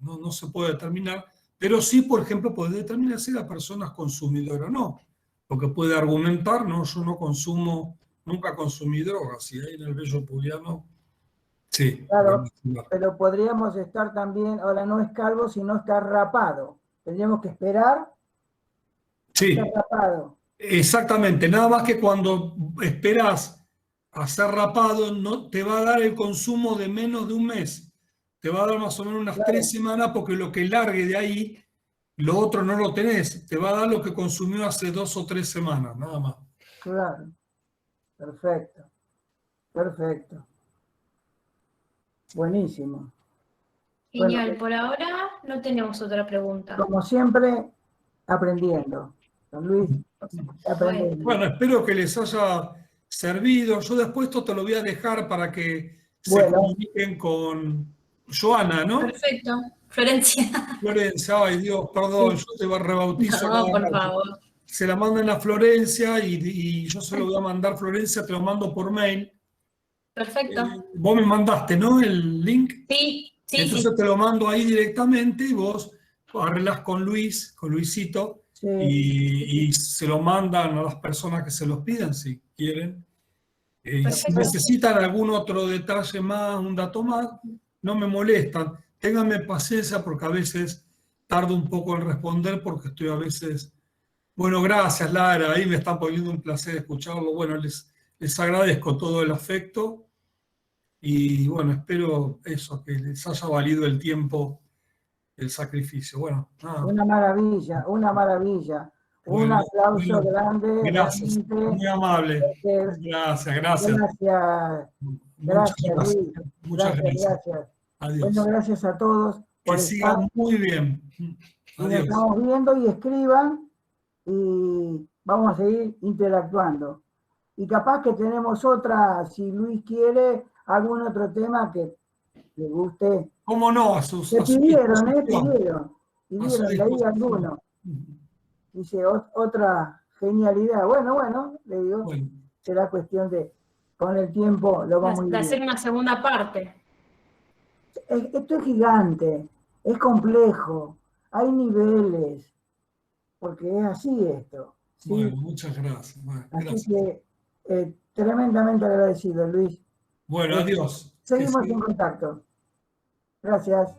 no se puede determinar, pero sí, por ejemplo, puede determinar si la persona es consumidora o no. Porque puede argumentar, no, yo no consumo, nunca consumí drogas, y ahí en el vello pubiano, sí. Claro, pero podríamos estar también, ahora no es calvo, sino está rapado. Tendríamos que esperar. Sí, Está rapado. exactamente. Nada más que cuando esperas a ser rapado, no te va a dar el consumo de menos de un mes. Te va a dar más o menos unas Claro. 3 semanas, porque lo que largue de ahí, lo otro no lo tenés. Te va a dar lo que consumió hace 2 o 3 semanas, nada más. Claro. Perfecto. Perfecto. Buenísimo. Genial, Bueno, por ahora no tenemos otra pregunta. como siempre, aprendiendo. Don Luis, aprendiendo. Bueno, espero que les haya servido. Yo después esto te lo voy a dejar para que se Bueno. comuniquen con Joana, ¿no? Perfecto. Florencia. Florencia, ay Dios, perdón, yo te rebautizo. No, por cada rato. favor. Se la mandan a Florencia y yo se lo voy a mandar. Florencia, te lo mando por mail. Perfecto. Vos me mandaste, ¿no? El link. Sí, sí, Entonces sí. te lo mando ahí directamente y vos arreglás con Luisito, Sí. y se lo mandan a las personas que se los pidan si quieren. Y si Perfecto. necesitan algún otro detalle más, un dato más, no me molestan. Ténganme paciencia porque a veces tardo un poco en responder porque estoy a veces... Bueno, gracias Lara, ahí me están poniendo un placer escucharlo. Bueno, les agradezco todo el afecto y bueno, espero eso, que les haya valido el tiempo, el sacrificio. Bueno, nada. Una maravilla, una maravilla. Un Bueno, aplauso bueno, grande. gracias, realmente. muy amable. Gracias. Gracias. Muchas Gracias, gracias. Luis. Muchas gracias. Gracias. Adiós. Bueno, gracias a todos por Que estar. sigan muy bien. Y nos Adiós. estamos viendo y escriban y vamos a seguir interactuando. Y capaz que tenemos otra, si Luis quiere, algún otro tema que le guste. ¿Cómo no? A Te su pidieron, disposición. pidieron, A su leí disposición. alguno. Dice, otra genialidad. Bueno, le digo, Bueno, será cuestión de, con el tiempo lo vamos a ir De hacer viendo. una segunda parte. Esto es gigante, es complejo, hay niveles, porque es así esto. ¿sí? bueno, muchas gracias. Bueno, Así gracias. que tremendamente agradecido, Luis. Bueno, adiós. Que Seguimos sigan. en contacto. Gracias.